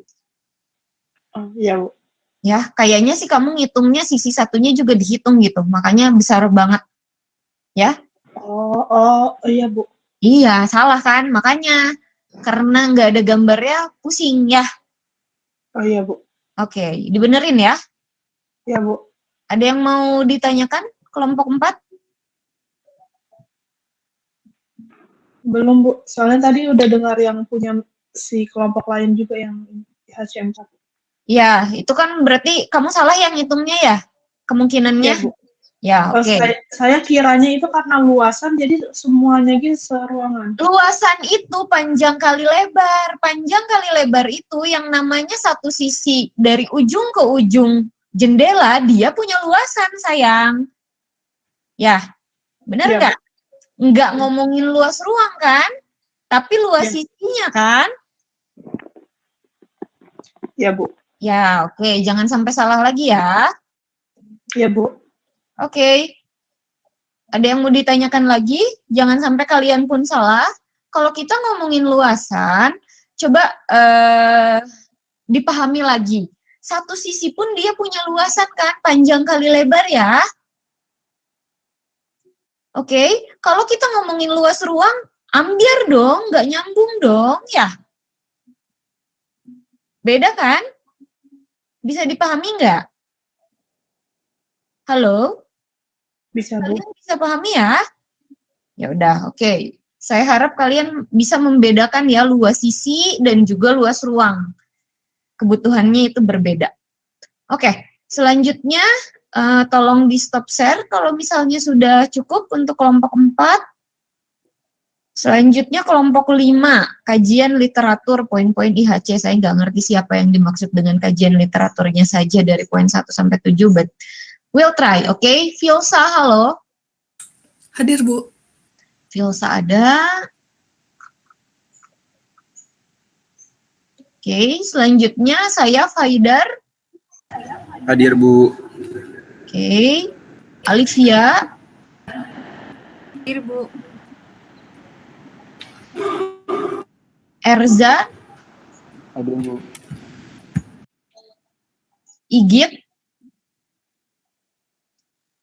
Iya, Bu. Ya, kayaknya sih kamu ngitungnya sisi satunya juga dihitung gitu, makanya besar banget. Ya? Iya, Bu. Iya, salah kan? Makanya Karena nggak ada gambarnya, pusing ya. Oh iya, Bu. Oke, dibenerin ya. Ya, Bu. Ada yang mau ditanyakan kelompok 4? Belum, Bu. Soalnya tadi udah dengar yang punya si kelompok lain juga yang IHC4. Ya, itu kan berarti kamu salah yang hitungnya ya? Kemungkinannya? Ya, Bu. Ya, oke. Saya kiranya itu karena luasan, jadi semuanya gitu seruangan. Luasan itu panjang kali lebar. Panjang kali lebar itu yang namanya satu sisi dari ujung ke ujung jendela, dia punya luasan, sayang. Ya, benar nggak? Nggak ngomongin luas ruang kan? Tapi luas sisinya kan? Ya, Bu. Ya, oke. Jangan sampai salah lagi ya. Ya, Bu. Oke. Ada yang mau ditanyakan lagi? Jangan sampai kalian pun salah. Kalau kita ngomongin luasan, coba dipahami lagi. Satu sisi pun dia punya luasan kan, panjang kali lebar ya. Oke, kalau kita ngomongin luas ruang, ambiar dong, nggak nyambung dong, ya. Beda kan? Bisa dipahami nggak? Halo? Bisa, Bu. Kalian bisa pahami ya? Ya udah, oke. Saya harap kalian bisa membedakan ya luas sisi dan juga luas ruang. Kebutuhannya itu berbeda. Oke, selanjutnya tolong di stop share kalau misalnya sudah cukup untuk kelompok 4. Selanjutnya kelompok 5, kajian literatur poin-poin IHC. Saya nggak ngerti siapa yang dimaksud dengan kajian literaturnya saja dari poin 1 sampai 7, but we'll try, oke? Filsa, halo. Hadir, Bu. Filsa ada. Oke, selanjutnya saya Faidar. Hadir, Bu. Oke. Alivia. Hadir, Bu. Erza. Hadir, Bu. Igit.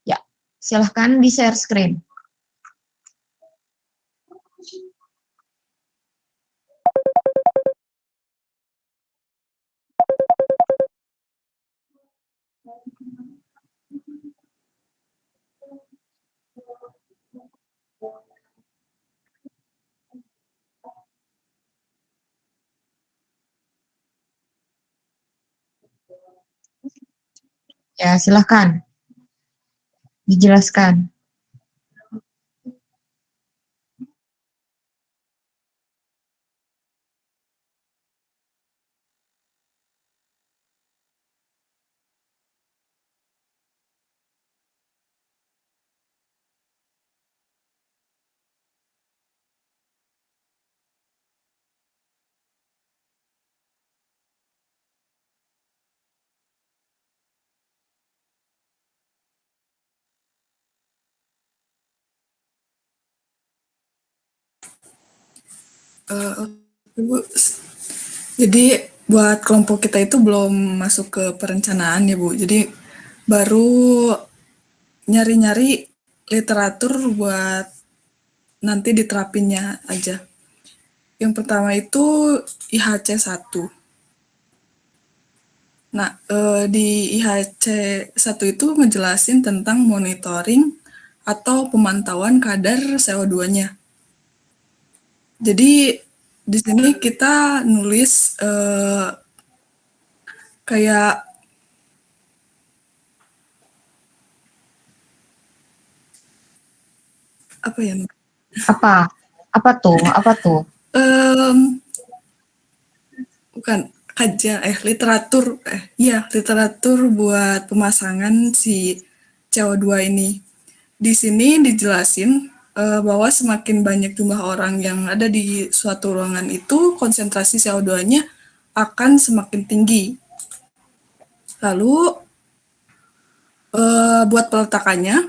Ya, silahkan di share screen. Ya, silahkan. Dijelaskan. Bu, jadi buat kelompok kita itu belum masuk ke perencanaan ya, Bu. Jadi baru nyari-nyari literatur buat nanti diterapinnya aja. Yang pertama itu IHC 1. Nah, di IHC 1 itu ngejelasin tentang monitoring atau pemantauan kadar CO2-nya. Jadi di sini kita nulis kayak apa ya? Apa tuh? Bukan kajian literatur buat pemasangan si CO2 ini. Di sini dijelasin bahwa semakin banyak jumlah orang yang ada di suatu ruangan itu, konsentrasi CO2-nya akan semakin tinggi. Lalu buat peletakannya,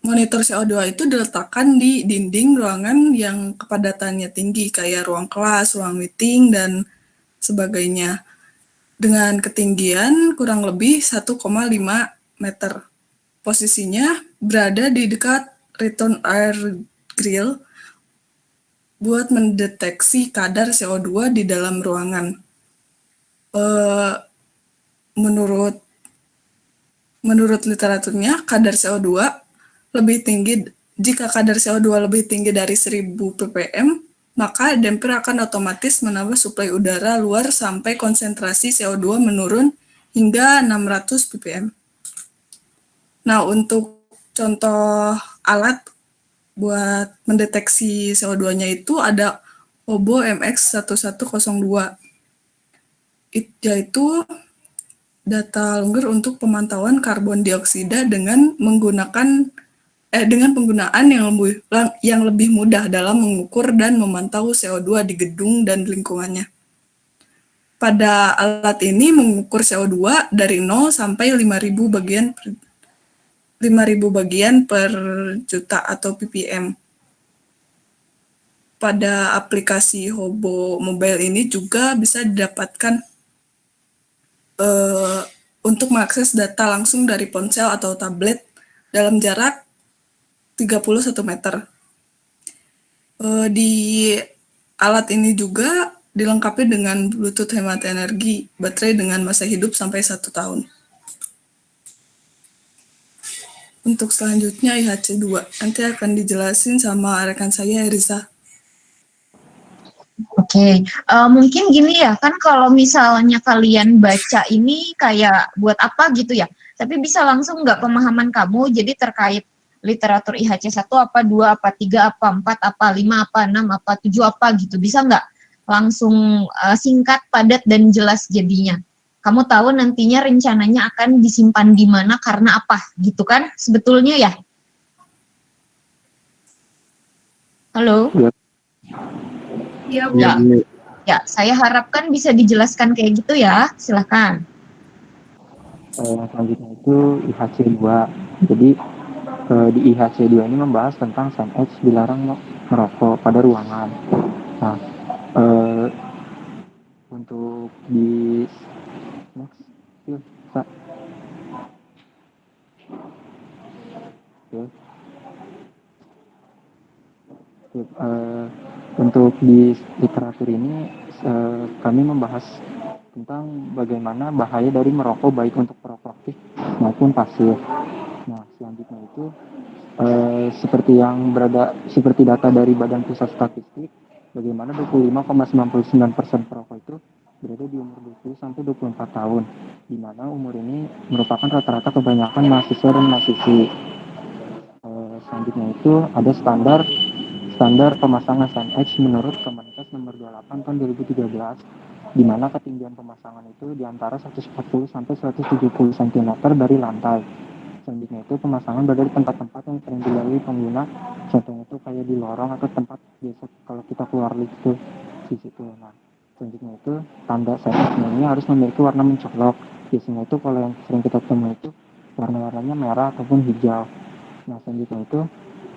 monitor CO2 itu diletakkan di dinding ruangan yang kepadatannya tinggi, kayak ruang kelas, ruang meeting, dan sebagainya. Dengan ketinggian kurang lebih 1,5 meter. Posisinya berada di dekat return air grill buat mendeteksi kadar CO2 di dalam ruangan. Menurut literaturnya, kadar CO2 lebih tinggi, jika kadar CO2 lebih tinggi dari 1000 ppm, maka damper akan otomatis menambah suplai udara luar sampai konsentrasi CO2 menurun hingga 600 ppm. Nah, untuk contoh alat buat mendeteksi CO2-nya itu ada Hobo MX1102, yaitu data longgar untuk pemantauan karbon dioksida dengan penggunaan yang lebih mudah dalam mengukur dan memantau CO2 di gedung dan lingkungannya. Pada alat ini mengukur CO2 dari 0 sampai 5.000 bagian per juta atau ppm. Pada aplikasi Hobo Mobile ini juga bisa didapatkan untuk mengakses data langsung dari ponsel atau tablet dalam jarak 31 meter. Di alat ini juga dilengkapi dengan Bluetooth hemat energi, baterai dengan masa hidup sampai 1 tahun. Untuk selanjutnya IHC2, nanti akan dijelasin sama rekan saya, Eriza. Oke, mungkin gini ya, kan kalau misalnya kalian baca ini kayak buat apa gitu ya, tapi bisa langsung nggak pemahaman kamu, jadi terkait literatur IHC 1 apa, 2 apa, 3 apa, 4 apa, 5 apa, 6 apa, 7 apa gitu, bisa nggak langsung singkat, padat, dan jelas jadinya. Kamu tahu nantinya rencananya akan disimpan di mana karena apa gitu kan sebetulnya ya? Halo? Iya, Bu. Ya, saya harapkan bisa dijelaskan kayak gitu ya. Silakan. Selanjutnya itu IHC2. Jadi di IHC2 ini membahas tentang SunEdge dilarang merokok pada ruangan. Nah, untuk di next, yuk, Sa. Untuk di literatur ini kami membahas tentang bagaimana bahaya dari merokok baik untuk perokok aktif maupun pasif. Nah, selanjutnya itu seperti data dari Badan Pusat Statistik, bagaimana 25,99% perokok itu berada di umur 20 sampai 24 tahun, di mana umur ini merupakan rata-rata kebanyakan mahasiswa dan mahasiswi. Selanjutnya itu ada standar pemasangan SunEdge menurut Kemenkes nomor 28 tahun 2013, di mana ketinggian pemasangan itu di antara 140 sampai 170 cm dari lantai. Selanjutnya itu pemasangan berada di tempat-tempat yang sering dilalui pengguna, contohnya itu kayak di lorong atau tempat biasa kalau kita keluar lift itu di situ. Nah, selanjutnya itu tanda SunEdge ini harus memiliki warna mencolok. Biasanya itu kalau yang sering kita temui itu warna-warnanya merah ataupun hijau. Nah, selanjutnya itu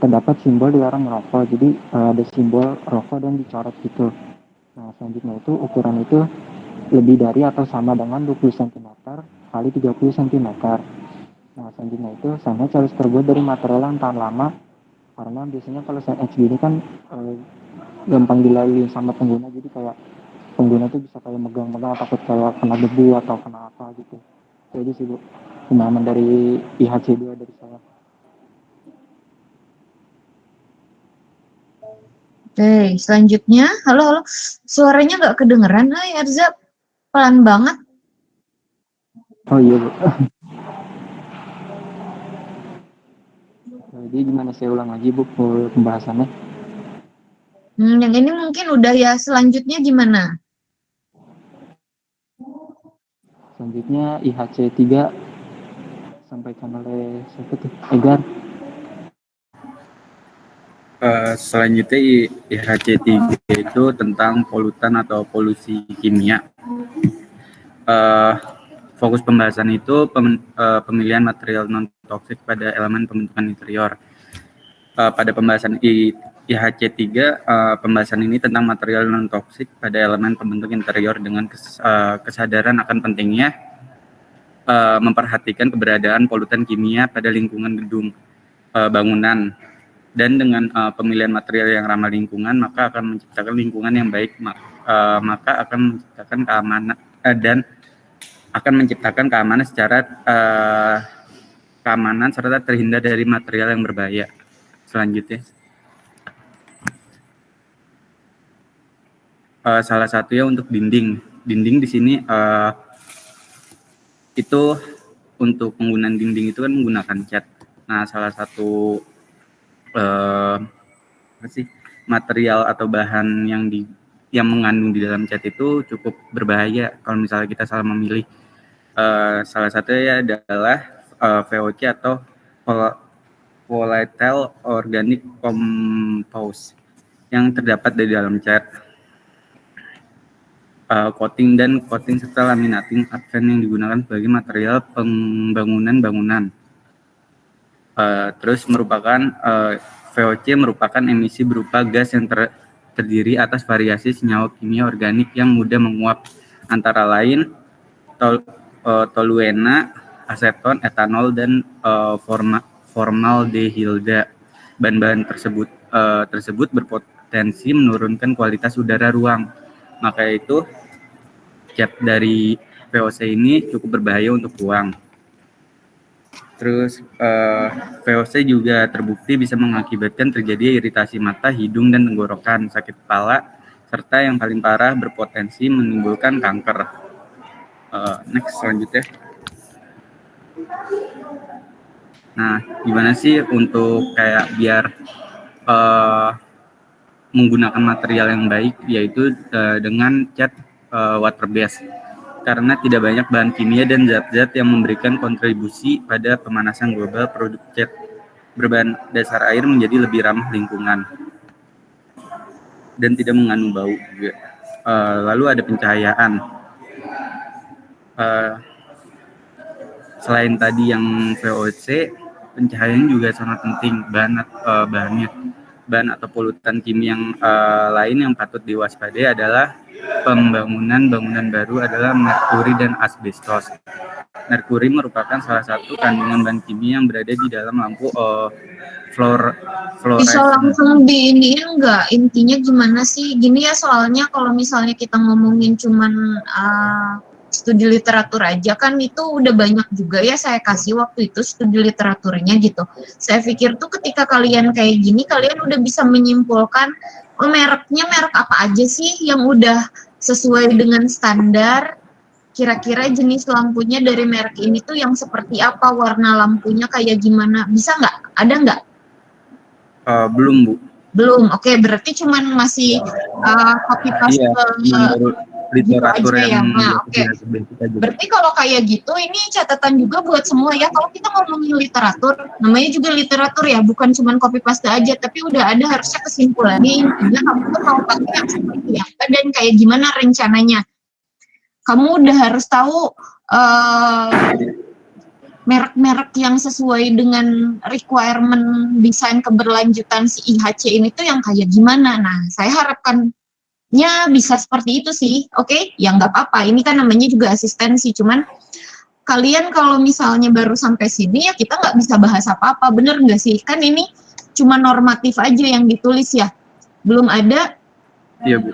terdapat simbol dilarang merokok, jadi ada simbol rokok dan dicoret gitu. Nah, selanjutnya itu ukuran itu lebih dari atau sama dengan 20 cm kali 30 cm. Nah, selanjutnya itu SunEdge harus terbuat dari material yang tahan lama, karena biasanya kalau SunEdge gini kan gampang dilalui sama pengguna, jadi kayak pengguna tuh bisa kayak megang-megang takut kayak kena debu atau kena apa gitu. Jadi sih Bu, pemahaman dari IHC2 dari saya. Oke, selanjutnya, halo, suaranya nggak kedengeran, Erza, pelan banget. Oh iya Bu. Jadi gimana saya ulang lagi Bu pembahasannya? Yang ini mungkin udah ya, selanjutnya gimana? Selanjutnya IHC 3 sampaikan oleh siapa tuh? Egar. Selanjutnya IHC 3 itu tentang polutan atau polusi kimia. Fokus pembahasan itu pemilihan material non-toksik pada elemen pembentukan interior. Pada pembahasan IHC 3, pembahasan ini tentang material non-toksik pada elemen pembentuk interior dengan kesadaran akan pentingnya memperhatikan keberadaan polutan kimia pada lingkungan gedung, bangunan, Dan dengan pemilihan material yang ramah lingkungan, maka akan menciptakan lingkungan yang baik, maka akan menciptakan keamanan dan akan menciptakan keamanan secara keamanan serta terhindar dari material yang berbahaya. Selanjutnya, salah satunya untuk dinding. Dinding di sini itu untuk penggunaan dinding itu kan menggunakan cat. Nah, salah satu material atau bahan yang mengandung di dalam cat itu cukup berbahaya kalau misalnya kita salah memilih. Salah satunya adalah VOC atau volatile organic compound yang terdapat di dalam cat. Coating serta laminating advent yang digunakan sebagai material pembangunan bangunan. Terus VOC merupakan emisi berupa gas yang terdiri atas variasi senyawa kimia organik yang mudah menguap, antara lain toluena, aseton, etanol, dan formaldehida. Bahan-bahan tersebut berpotensi menurunkan kualitas udara ruang. Maka itu cat dari VOC ini cukup berbahaya untuk ruang. Terus VOC juga terbukti bisa mengakibatkan terjadi iritasi mata, hidung, dan tenggorokan, sakit kepala, serta yang paling parah berpotensi menimbulkan kanker. Next, selanjutnya. Nah, gimana sih untuk kayak biar menggunakan material yang baik, yaitu dengan cat water based, karena tidak banyak bahan kimia dan zat-zat yang memberikan kontribusi pada pemanasan global. Produk cat berbahan dasar air menjadi lebih ramah lingkungan dan tidak mengandung bau juga. Lalu ada pencahayaan. Selain tadi yang VOC, pencahayaan juga sangat penting. Bahan atau polutan kimia yang lain yang patut diwaspadai adalah pembangunan bangunan baru adalah merkuri dan asbestos. Merkuri merupakan salah satu kandungan bahan kimia yang berada di dalam lampu fluorescent. Bisa langsung diiniin nggak? Intinya gimana sih? Gini ya, soalnya kalau misalnya kita ngomongin cuman studi literatur aja kan itu udah banyak juga ya saya kasih waktu itu studi literaturnya gitu. Saya pikir tuh ketika kalian kayak gini kalian udah bisa menyimpulkan mereknya merek apa aja sih yang udah sesuai dengan standar, kira-kira jenis lampunya dari merek ini tuh yang seperti apa, warna lampunya kayak gimana, bisa nggak? Ada nggak? Belum, Bu. Belum, oke, berarti cuman masih copy paste literatur gitu aja yang ya. Nah, oke. Berarti kalau kayak gitu ini catatan juga buat semua ya. Kalau kita ngomongin literatur, namanya juga literatur ya, bukan cuma copy paste aja, tapi udah ada harusnya kesimpulannya. Intinya kamu tuh mau pakai yang seperti apa dan kayak gimana rencananya. Kamu udah harus tahu merek-merek yang sesuai dengan requirement desain keberlanjutan si IHC ini tuh yang kayak gimana. Nah, saya harapkan bisa seperti itu sih, oke? Ya nggak apa-apa, ini kan namanya juga asistensi, cuman kalian kalau misalnya baru sampai sini ya kita nggak bisa bahas apa-apa, bener nggak sih? Kan ini cuma normatif aja yang ditulis ya, belum ada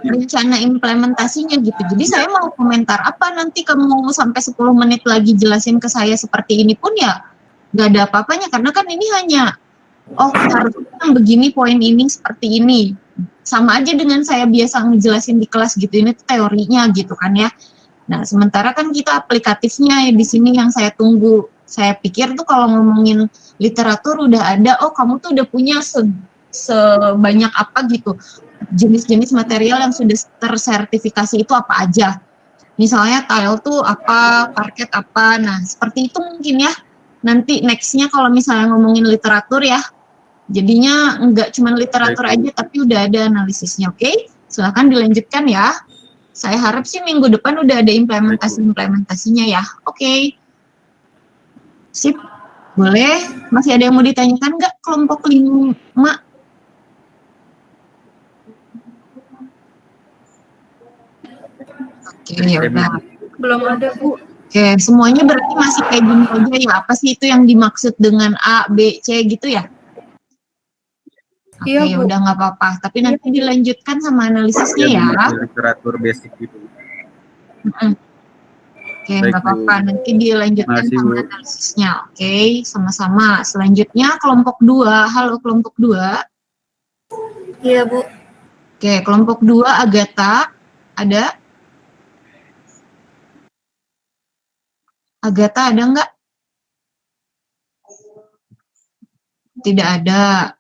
rencana implementasinya gitu. Jadi saya mau komentar apa nanti kamu sampai 10 menit lagi jelasin ke saya seperti ini pun ya nggak ada apa-apanya, karena kan ini hanya harusnya yang begini, poin ini seperti ini. Sama aja dengan saya biasa ngejelasin di kelas gitu, ini teorinya gitu kan ya. Nah, sementara kan kita aplikatifnya ya di sini yang saya tunggu. Saya pikir tuh kalau ngomongin literatur udah ada, kamu tuh udah punya sebanyak apa gitu. Jenis-jenis material yang sudah tersertifikasi itu apa aja. Misalnya tile tuh apa, parket apa. Nah, seperti itu mungkin ya. Nanti next-nya kalau misalnya ngomongin literatur ya, jadinya enggak cuma literatur aja, tapi udah ada analisisnya, oke? Silakan dilanjutkan ya. Saya harap sih minggu depan udah ada implementasinya ya, oke? Sip, boleh? Masih ada yang mau ditanyakan nggak kelompok 5? Oke, ya udah. Belum ada, Bu. Oke, semuanya berarti masih kayak gini aja ya. Apa sih itu yang dimaksud dengan A, B, C gitu ya? Oke, Iya, ya Bu. udah nggak apa-apa. Tapi nanti dilanjutkan sama analisisnya Ya, ya. masih literatur basic gitu. Mm-mm. Oke, Baik, nggak Bu. apa-apa. Nanti dilanjutkan Makasih, sama Bu. analisisnya. Oke, sama-sama. Selanjutnya kelompok 2. Halo kelompok 2. Iya, Bu. Oke, kelompok 2 Agatha. Ada? Agatha ada nggak? Tidak ada.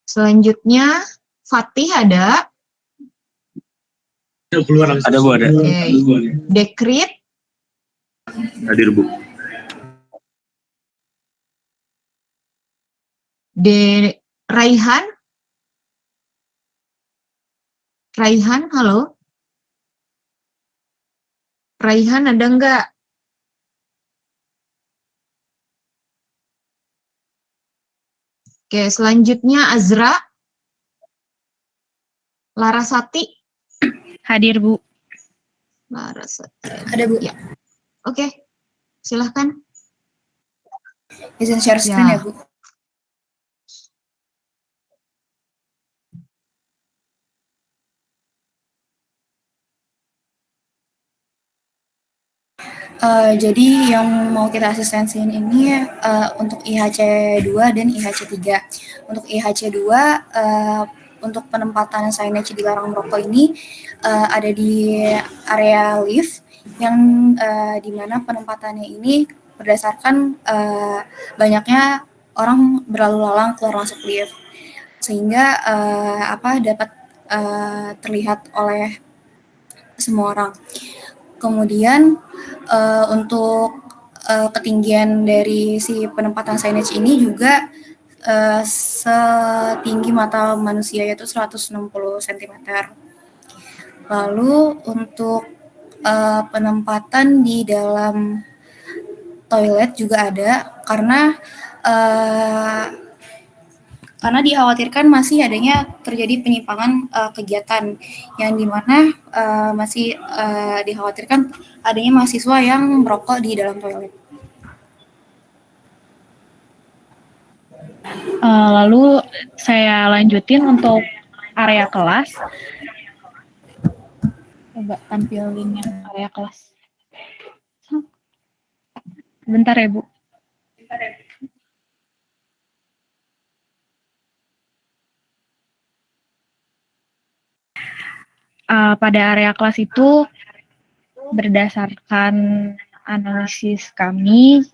Selanjutnya Fatih ada? Ada, Bu, ada. Oke. Dekrit? Hadir, Bu. Raihan? Raihan, halo? Raihan ada nggak? Oke, selanjutnya Azra? Larasati? Hadir, Bu. Larasati. Ada, Bu. Ya. Oke, silahkan. Izin share screen ya, Ya. Bu. Jadi yang mau kita asistensiin ini untuk IHC 2 dan IHC 3. Untuk IHC 2, untuk penempatan signage dilarang merokok ini ada di area lift yang di mana penempatannya ini berdasarkan banyaknya orang berlalu lalang keluar masuk lift, sehingga dapat terlihat oleh semua orang. Kemudian untuk ketinggian dari si penempatan signage ini juga setinggi mata manusia, yaitu 160 cm. Lalu untuk penempatan di dalam toilet juga ada, karena dikhawatirkan masih adanya terjadi penyimpangan kegiatan yang dimana masih dikhawatirkan adanya mahasiswa yang merokok di dalam toilet. Lalu saya lanjutin untuk area kelas. Coba tampilin yang area kelas. Bentar ya, Bu. Pada area kelas itu berdasarkan analisis kami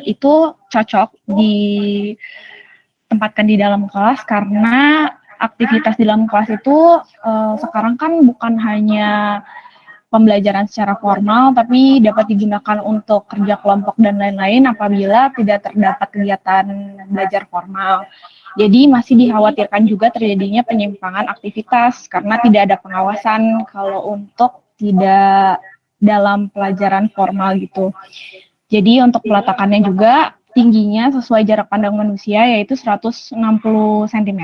itu cocok ditempatkan di dalam kelas karena aktivitas di dalam kelas itu sekarang kan bukan hanya pembelajaran secara formal, tapi dapat digunakan untuk kerja kelompok dan lain-lain apabila tidak terdapat kegiatan belajar formal. Jadi masih dikhawatirkan juga terjadinya penyimpangan aktivitas karena tidak ada pengawasan kalau untuk tidak dalam pelajaran formal gitu. Jadi untuk peletakannya juga tingginya sesuai jarak pandang manusia yaitu 160 cm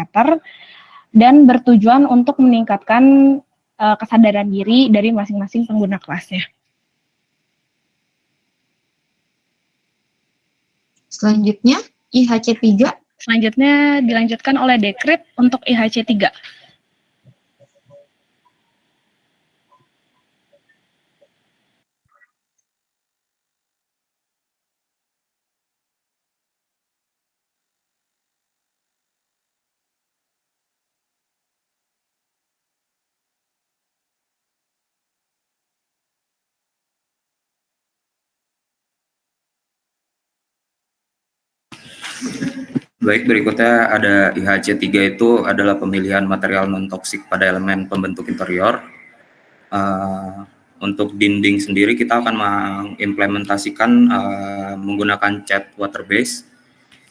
dan bertujuan untuk meningkatkan kesadaran diri dari masing-masing pengguna kelasnya. Selanjutnya IHC 3. Selanjutnya dilanjutkan oleh Dekrit untuk IHC 3. Baik, berikutnya ada IHC 3 itu adalah pemilihan material non-toksik pada elemen pembentuk interior. Untuk dinding sendiri kita akan mengimplementasikan menggunakan cat water base,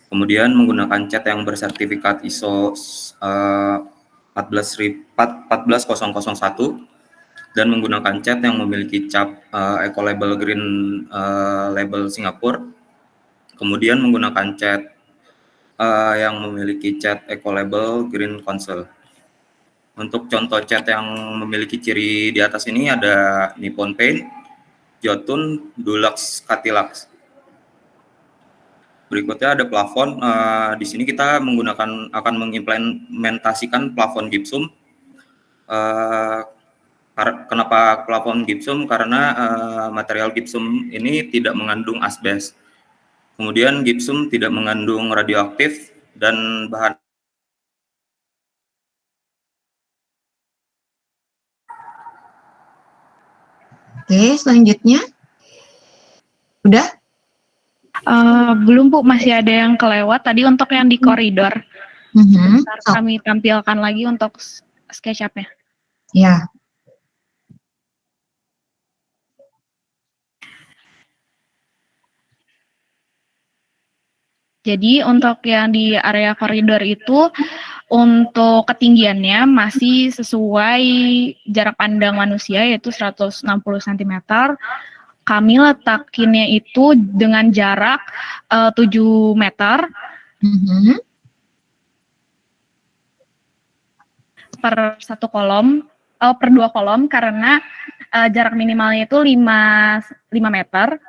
kemudian menggunakan cat yang bersertifikat ISO 14001 dan menggunakan cat yang memiliki cap Ecolabel Green Label Singapura, kemudian menggunakan cat yang memiliki cat Ecolabel Green Council. Untuk contoh cat yang memiliki ciri di atas ini ada Nippon Paint, Jotun, Dulux, Catillax. berikutnya ada plafon. Di sini kita akan mengimplementasikan plafon gipsum. Kenapa plafon gipsum? Karena material gipsum ini tidak mengandung asbes. Kemudian gipsum tidak mengandung radioaktif dan bahan. Oke, selanjutnya. Udah? Belum Bu, masih ada yang kelewat tadi untuk yang di koridor. Ntar kami tampilkan lagi untuk SketchUp-nya. Ya. Jadi untuk yang di area koridor itu untuk ketinggiannya masih sesuai jarak pandang manusia yaitu 160 cm. Kami letakinnya itu dengan jarak 7 meter per satu kolom, per 2 kolom karena jarak minimalnya itu 5 meter.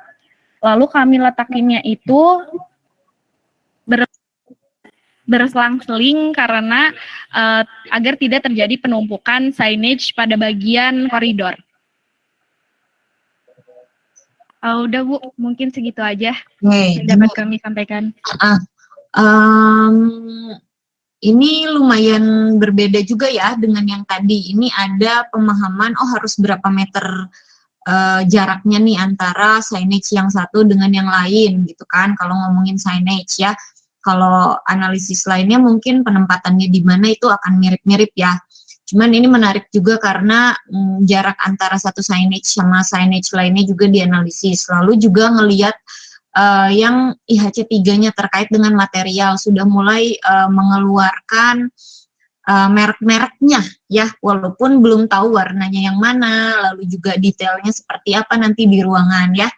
Lalu kami letakinnya itu berselang-seling karena agar tidak terjadi penumpukan signage pada bagian koridor. Udah Bu, mungkin segitu aja yang dapat kami sampaikan. Ini lumayan berbeda juga ya dengan yang tadi. Ini ada pemahaman, oh harus berapa meter jaraknya nih antara signage yang satu dengan yang lain gitu kan. Kalau ngomongin signage ya. Kalau analisis lainnya mungkin penempatannya di mana itu akan mirip-mirip ya. Cuman ini menarik juga karena jarak antara satu signage sama signage lainnya juga dianalisis. Lalu juga ngelihat yang IHC 3-nya terkait dengan material sudah mulai mengeluarkan merek-mereknya ya, walaupun belum tahu warnanya yang mana, lalu juga detailnya seperti apa nanti di ruangan ya.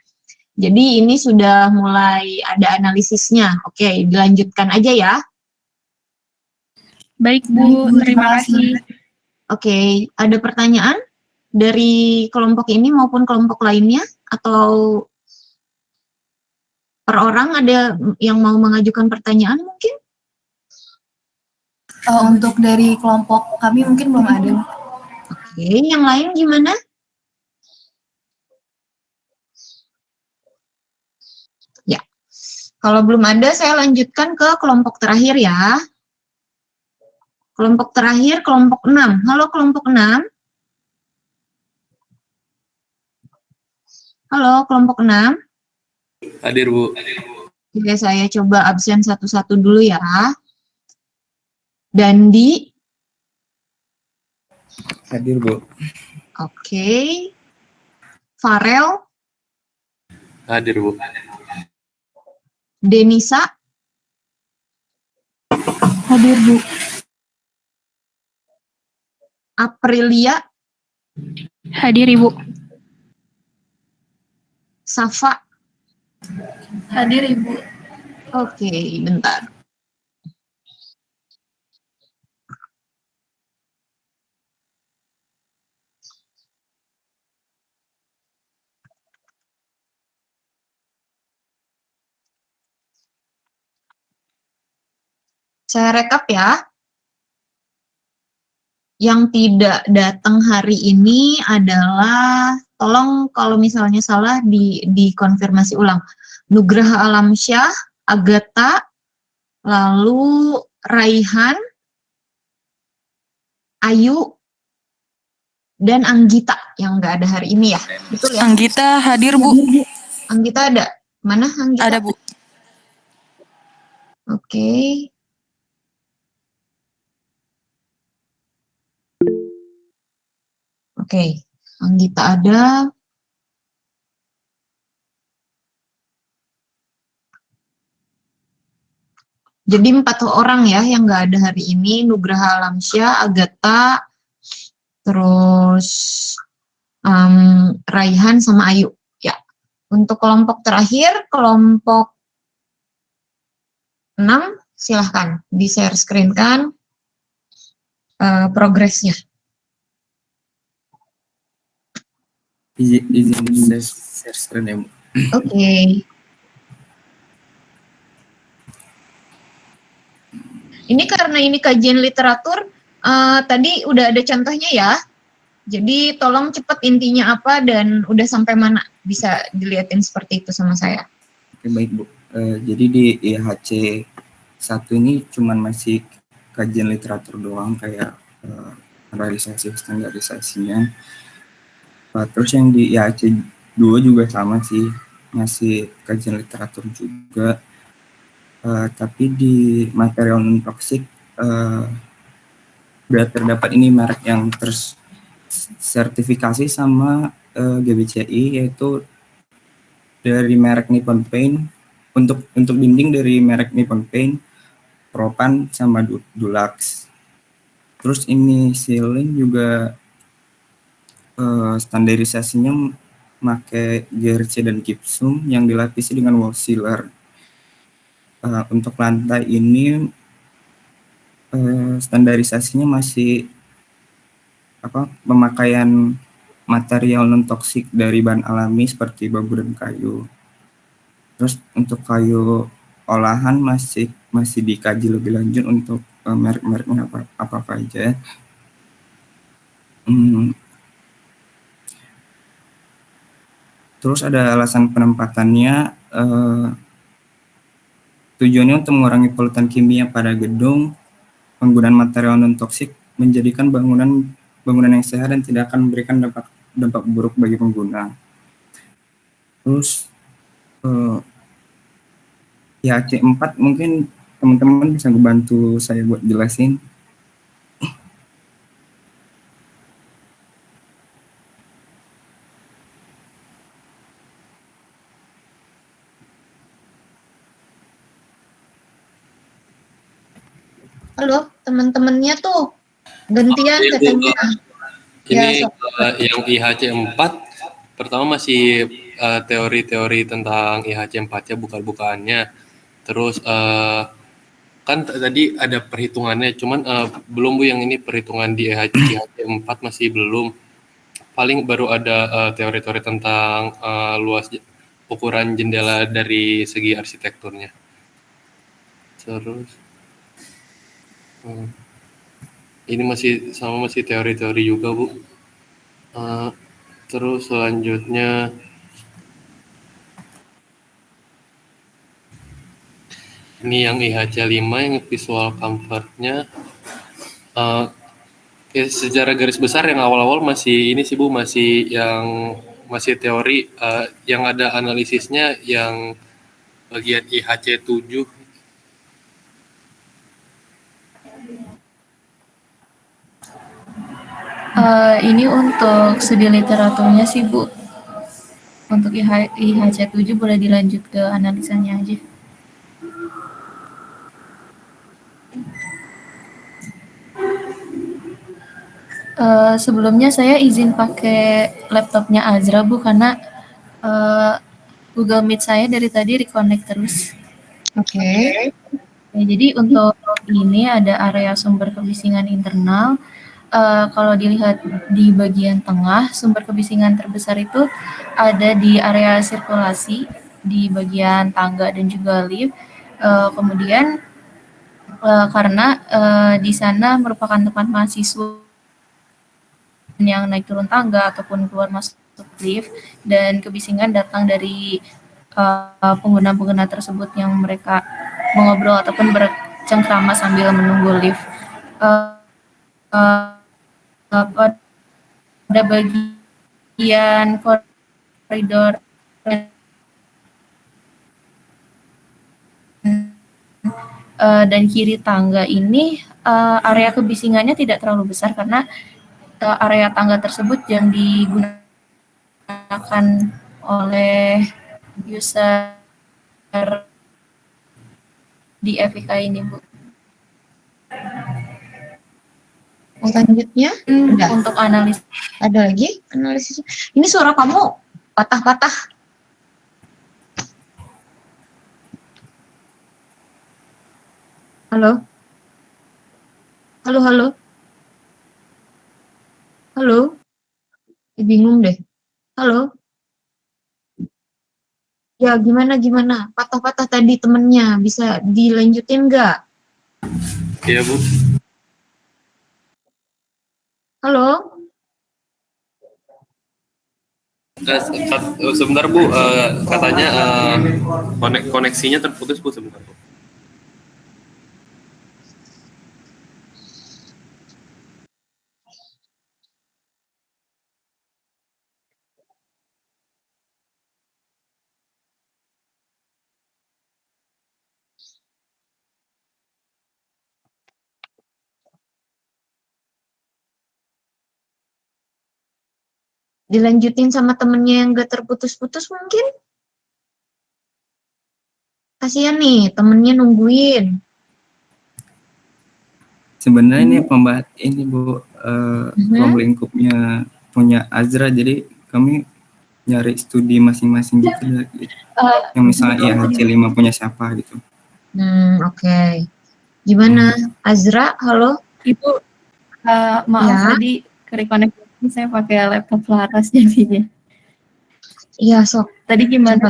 Jadi ini sudah mulai ada analisisnya. Oke, dilanjutkan aja ya. Baik Bu, terima kasih. Oke, ada pertanyaan dari kelompok ini maupun kelompok lainnya? Atau per orang ada yang mau mengajukan pertanyaan mungkin? Untuk dari kelompok kami mungkin belum ada. Oke, yang lain gimana? Ya, kalau belum ada saya lanjutkan ke kelompok terakhir ya. Kelompok terakhir, kelompok 6. Halo kelompok 6. Halo kelompok 6. Hadir Bu. Oke, saya coba absen satu-satu dulu ya. Dandi. Hadir Bu. Oke. Farel. Hadir Bu. Denisa. Hadir Bu. Aprilia. Hadir Ibu. Safa. Hadir Ibu. Oke, bentar. Saya rekap ya. Yang tidak datang hari ini adalah, tolong kalau misalnya salah dikonfirmasi ulang. Nugraha Alamsyah, Agatha, lalu Raihan, Ayu, dan Anggita yang nggak ada hari ini ya. Betul ya? Anggita hadir Bu. Anggita ada? Mana Anggita? Ada Bu. Oke. Oke, Anggita ada. Jadi 4 orang ya yang nggak ada hari ini, Nugraha Alamsyah, Agatha, terus Raihan sama Ayu. Ya. Untuk kelompok terakhir, kelompok 6, silahkan di-share screen kan progresnya. Izin share screen ya Bu. Oke. Ini karena ini kajian literatur, tadi udah ada contohnya ya. Jadi tolong cepet intinya apa dan udah sampai mana, bisa dilihatin seperti itu sama saya. Oke, baik Bu. Jadi di IHC 1 ini cuman masih kajian literatur doang, kayak realisasi standarisasinya. Terus yang di IHC 2 juga sama sih, masih kajian literatur juga. Tapi di material non-toxic terdapat ini merek yang sertifikasi sama GBCI, yaitu dari merek Nippon Paint, untuk dinding dari merek Nippon Paint, Propan sama Dulux. Terus ini ceiling juga standarisasinya pakai GRC dan gypsum yang dilapisi dengan wall sealer. Untuk lantai ini standarisasinya masih pemakaian material non toksik dari bahan alami seperti bambu dan kayu. Terus untuk kayu olahan masih dikaji lebih lanjut untuk merek-mereknya apa aja. Terus ada alasan penempatannya, tujuannya untuk mengurangi polutan kimia pada gedung. Penggunaan material non toksik menjadikan bangunan yang sehat dan tidak akan memberikan dampak buruk bagi pengguna. Terus IHC 4 mungkin teman-teman bisa bantu saya buat jelasin. Halo, teman-temannya tuh gantian katanya. Ini yang IHC 4 pertama masih teori-teori tentang IHC 4-nya, buka-bukaannya. Terus kan tadi ada perhitungannya, cuman belum Bu, yang ini perhitungan di IHC 4 masih belum. Paling baru ada teori-teori tentang luas ukuran jendela dari segi arsitekturnya. Terus ini masih teori-teori juga Bu. Terus selanjutnya ini yang IHC 5 yang visual comfort-nya, secara garis besar yang awal-awal masih ini sih Bu, masih teori, yang ada analisisnya yang bagian IHC 7. Ini untuk studi literaturnya sih Bu. Untuk IHC 7 boleh dilanjut ke analisanya aja. Sebelumnya saya izin pakai laptopnya Azra Bu, karena Google Meet saya dari tadi reconnect terus. Oke. Ya, jadi untuk ini ada area sumber kebisingan internal. Kalau dilihat di bagian tengah, sumber kebisingan terbesar itu ada di area sirkulasi, di bagian tangga dan juga lift. Kemudian karena di sana merupakan tempat mahasiswa yang naik turun tangga ataupun keluar masuk lift, dan kebisingan datang dari pengguna-pengguna tersebut yang mereka mengobrol ataupun bercengkrama sambil menunggu lift. Pada bagian koridor dan kiri tangga ini, area kebisingannya tidak terlalu besar karena area tangga tersebut yang digunakan oleh user di FIK ini Bu. Selanjutnya untuk analisis. Ada lagi analisis. Ini suara kamu patah-patah. Halo? Halo? Bingung deh. Halo? Ya, gimana? Patah-patah tadi temennya. Bisa dilanjutin nggak? Iya, Bu. Halo? Sebentar, Bu. Katanya koneksinya terputus, Bu, sebentar, Bu. Dilanjutin sama temennya yang gak terputus-putus mungkin? Kasian nih, temennya nungguin. Sebenarnya ini ini Bu, ruang lingkupnya punya Azra, jadi kami nyari studi masing-masing gitu lah. Yang misalnya IHC 5 punya siapa gitu. Oke. Gimana Azra? Halo? Ibu, maaf tadi reconnect saya pakai laptop Laras jadinya. Iya, sok. Tadi gimana?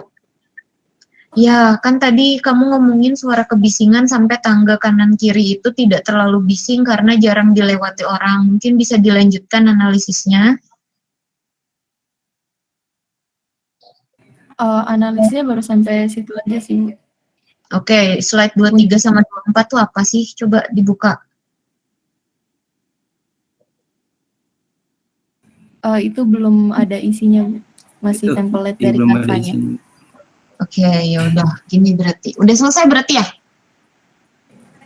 Ya, kan tadi kamu ngomongin suara kebisingan sampai tangga kanan kiri itu tidak terlalu bising karena jarang dilewati orang. Mungkin bisa dilanjutkan analisisnya. Analisnya baru sampai situ aja sih. Oke, slide 23 sama 24 tuh apa sih? Coba dibuka. Itu belum ada isinya, masih template dari Canva-nya. Oke, ya udah, gini berarti. Udah selesai berarti ya?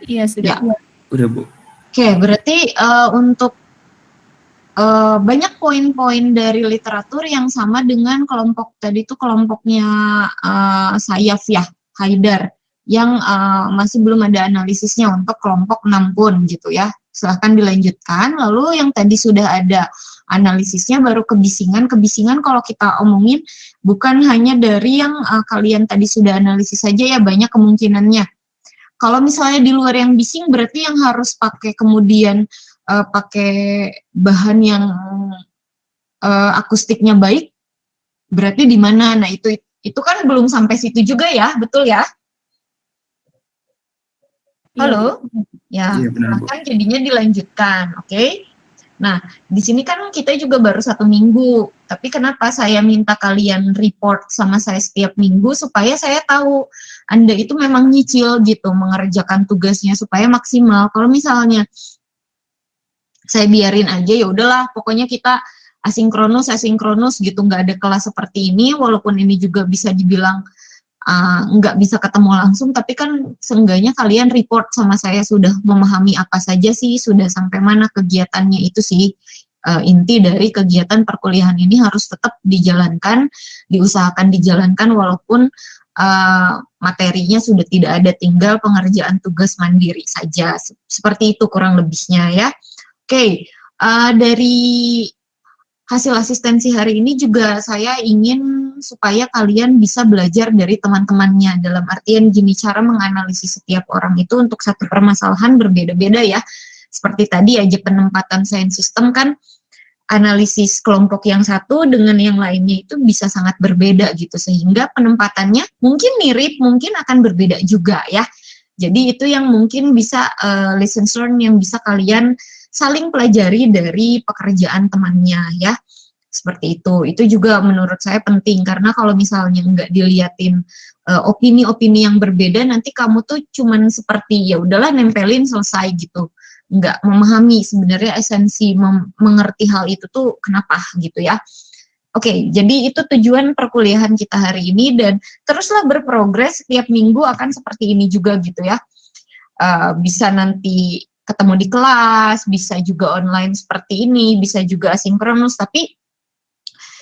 Iya, sudah. Ya. Udah, Bu. Oke, berarti untuk banyak poin-poin dari literatur yang sama dengan kelompok tadi itu kelompoknya Sayaf ya, Haidar, yang masih belum ada analisisnya untuk kelompok 6 pun gitu ya. Silahkan dilanjutkan. Lalu yang tadi sudah ada analisisnya baru kebisingan. Kebisingan kalau kita omongin bukan hanya dari yang kalian tadi sudah analisis saja ya, banyak kemungkinannya. Kalau misalnya di luar yang bising berarti yang harus pakai kemudian pakai bahan yang akustiknya baik, berarti di mana? Nah itu kan belum sampai situ juga ya, betul ya? Halo, ya, kan jadinya dilanjutkan, oke? Nah, di sini kan kita juga baru 1 minggu, tapi kenapa saya minta kalian report sama saya setiap minggu supaya saya tahu Anda itu memang nyicil gitu mengerjakan tugasnya supaya maksimal. Kalau misalnya saya biarin aja ya udahlah, pokoknya kita asinkronus gitu, nggak ada kelas seperti ini, walaupun ini juga bisa dibilang nggak bisa ketemu langsung, tapi kan seenggaknya kalian report sama saya sudah memahami apa saja sih, sudah sampai mana kegiatannya itu sih. Inti dari kegiatan perkuliahan ini harus tetap dijalankan, diusahakan dijalankan walaupun materinya sudah tidak ada, tinggal pengerjaan tugas mandiri saja. Seperti itu kurang lebihnya ya. Oke, dari hasil asistensi hari ini juga saya ingin supaya kalian bisa belajar dari teman-temannya, dalam artian gini, cara menganalisis setiap orang itu untuk satu permasalahan berbeda-beda ya. Seperti tadi aja penempatan sains sistem kan, analisis kelompok yang satu dengan yang lainnya itu bisa sangat berbeda gitu, sehingga penempatannya mungkin mirip, mungkin akan berbeda juga ya. Jadi itu yang mungkin bisa lessons learned yang bisa kalian saling pelajari dari pekerjaan temannya ya, seperti itu. Itu juga menurut saya penting, karena kalau misalnya nggak diliatin opini-opini yang berbeda, nanti kamu tuh cuman seperti ya udahlah nempelin selesai gitu, nggak memahami sebenarnya esensi mengerti hal itu tuh kenapa gitu ya. Oke, jadi itu tujuan perkuliahan kita hari ini, dan teruslah berprogres setiap minggu akan seperti ini juga gitu ya. Bisa nanti ketemu di kelas, bisa juga online seperti ini, bisa juga asinkronus, tapi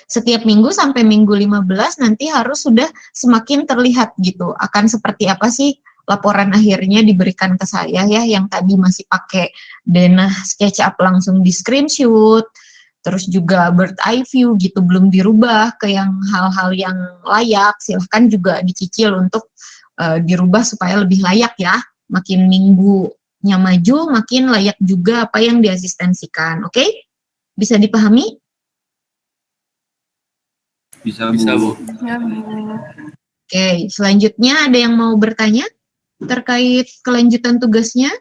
setiap minggu sampai minggu 15 nanti harus sudah semakin terlihat gitu, akan seperti apa sih laporan akhirnya diberikan ke saya ya, yang tadi masih pakai denah SketchUp langsung di screenshot, terus juga bird eye view gitu, belum dirubah ke yang hal-hal yang layak. Silahkan juga dicicil untuk dirubah supaya lebih layak ya, makin minggu nya maju, makin layak juga apa yang diasistensikan. Oke? Bisa dipahami? Bisa, Bu. Ya, Bu. Oke, selanjutnya ada yang mau bertanya terkait kelanjutan tugasnya?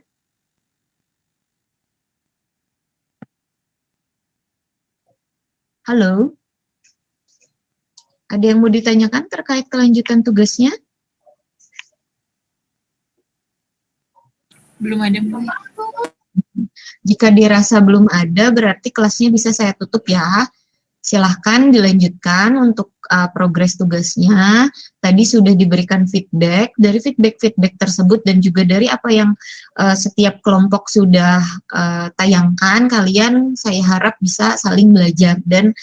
Halo? Ada yang mau ditanyakan terkait kelanjutan tugasnya? Belum ada, Bu. Jika dirasa belum ada, berarti kelasnya bisa saya tutup ya. Silahkan dilanjutkan untuk progres tugasnya. Tadi sudah diberikan feedback. Dari feedback tersebut dan juga dari apa yang setiap kelompok sudah tayangkan, kalian saya harap bisa saling belajar. Dan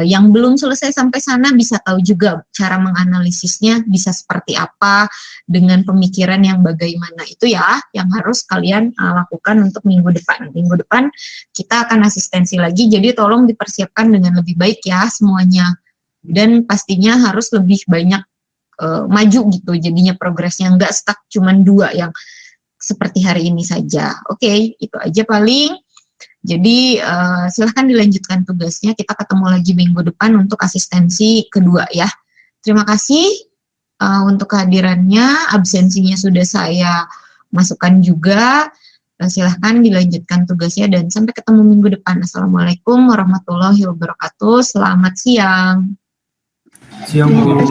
yang belum selesai sampai sana bisa tahu juga cara menganalisisnya bisa seperti apa, dengan pemikiran yang bagaimana. Itu ya yang harus kalian lakukan untuk minggu depan. Minggu depan kita akan asistensi lagi, jadi tolong dipersiapkan dengan lebih baik ya semuanya. Dan pastinya harus lebih banyak maju gitu, jadinya progresnya nggak stuck cuman 2 yang seperti hari ini saja. Oke, itu aja paling. Jadi silahkan dilanjutkan tugasnya, kita ketemu lagi minggu depan untuk asistensi kedua ya. Terima kasih untuk kehadirannya, absensinya sudah saya masukkan juga. Silahkan dilanjutkan tugasnya dan sampai ketemu minggu depan. Assalamualaikum warahmatullahi wabarakatuh. Selamat siang. Siang, Bu.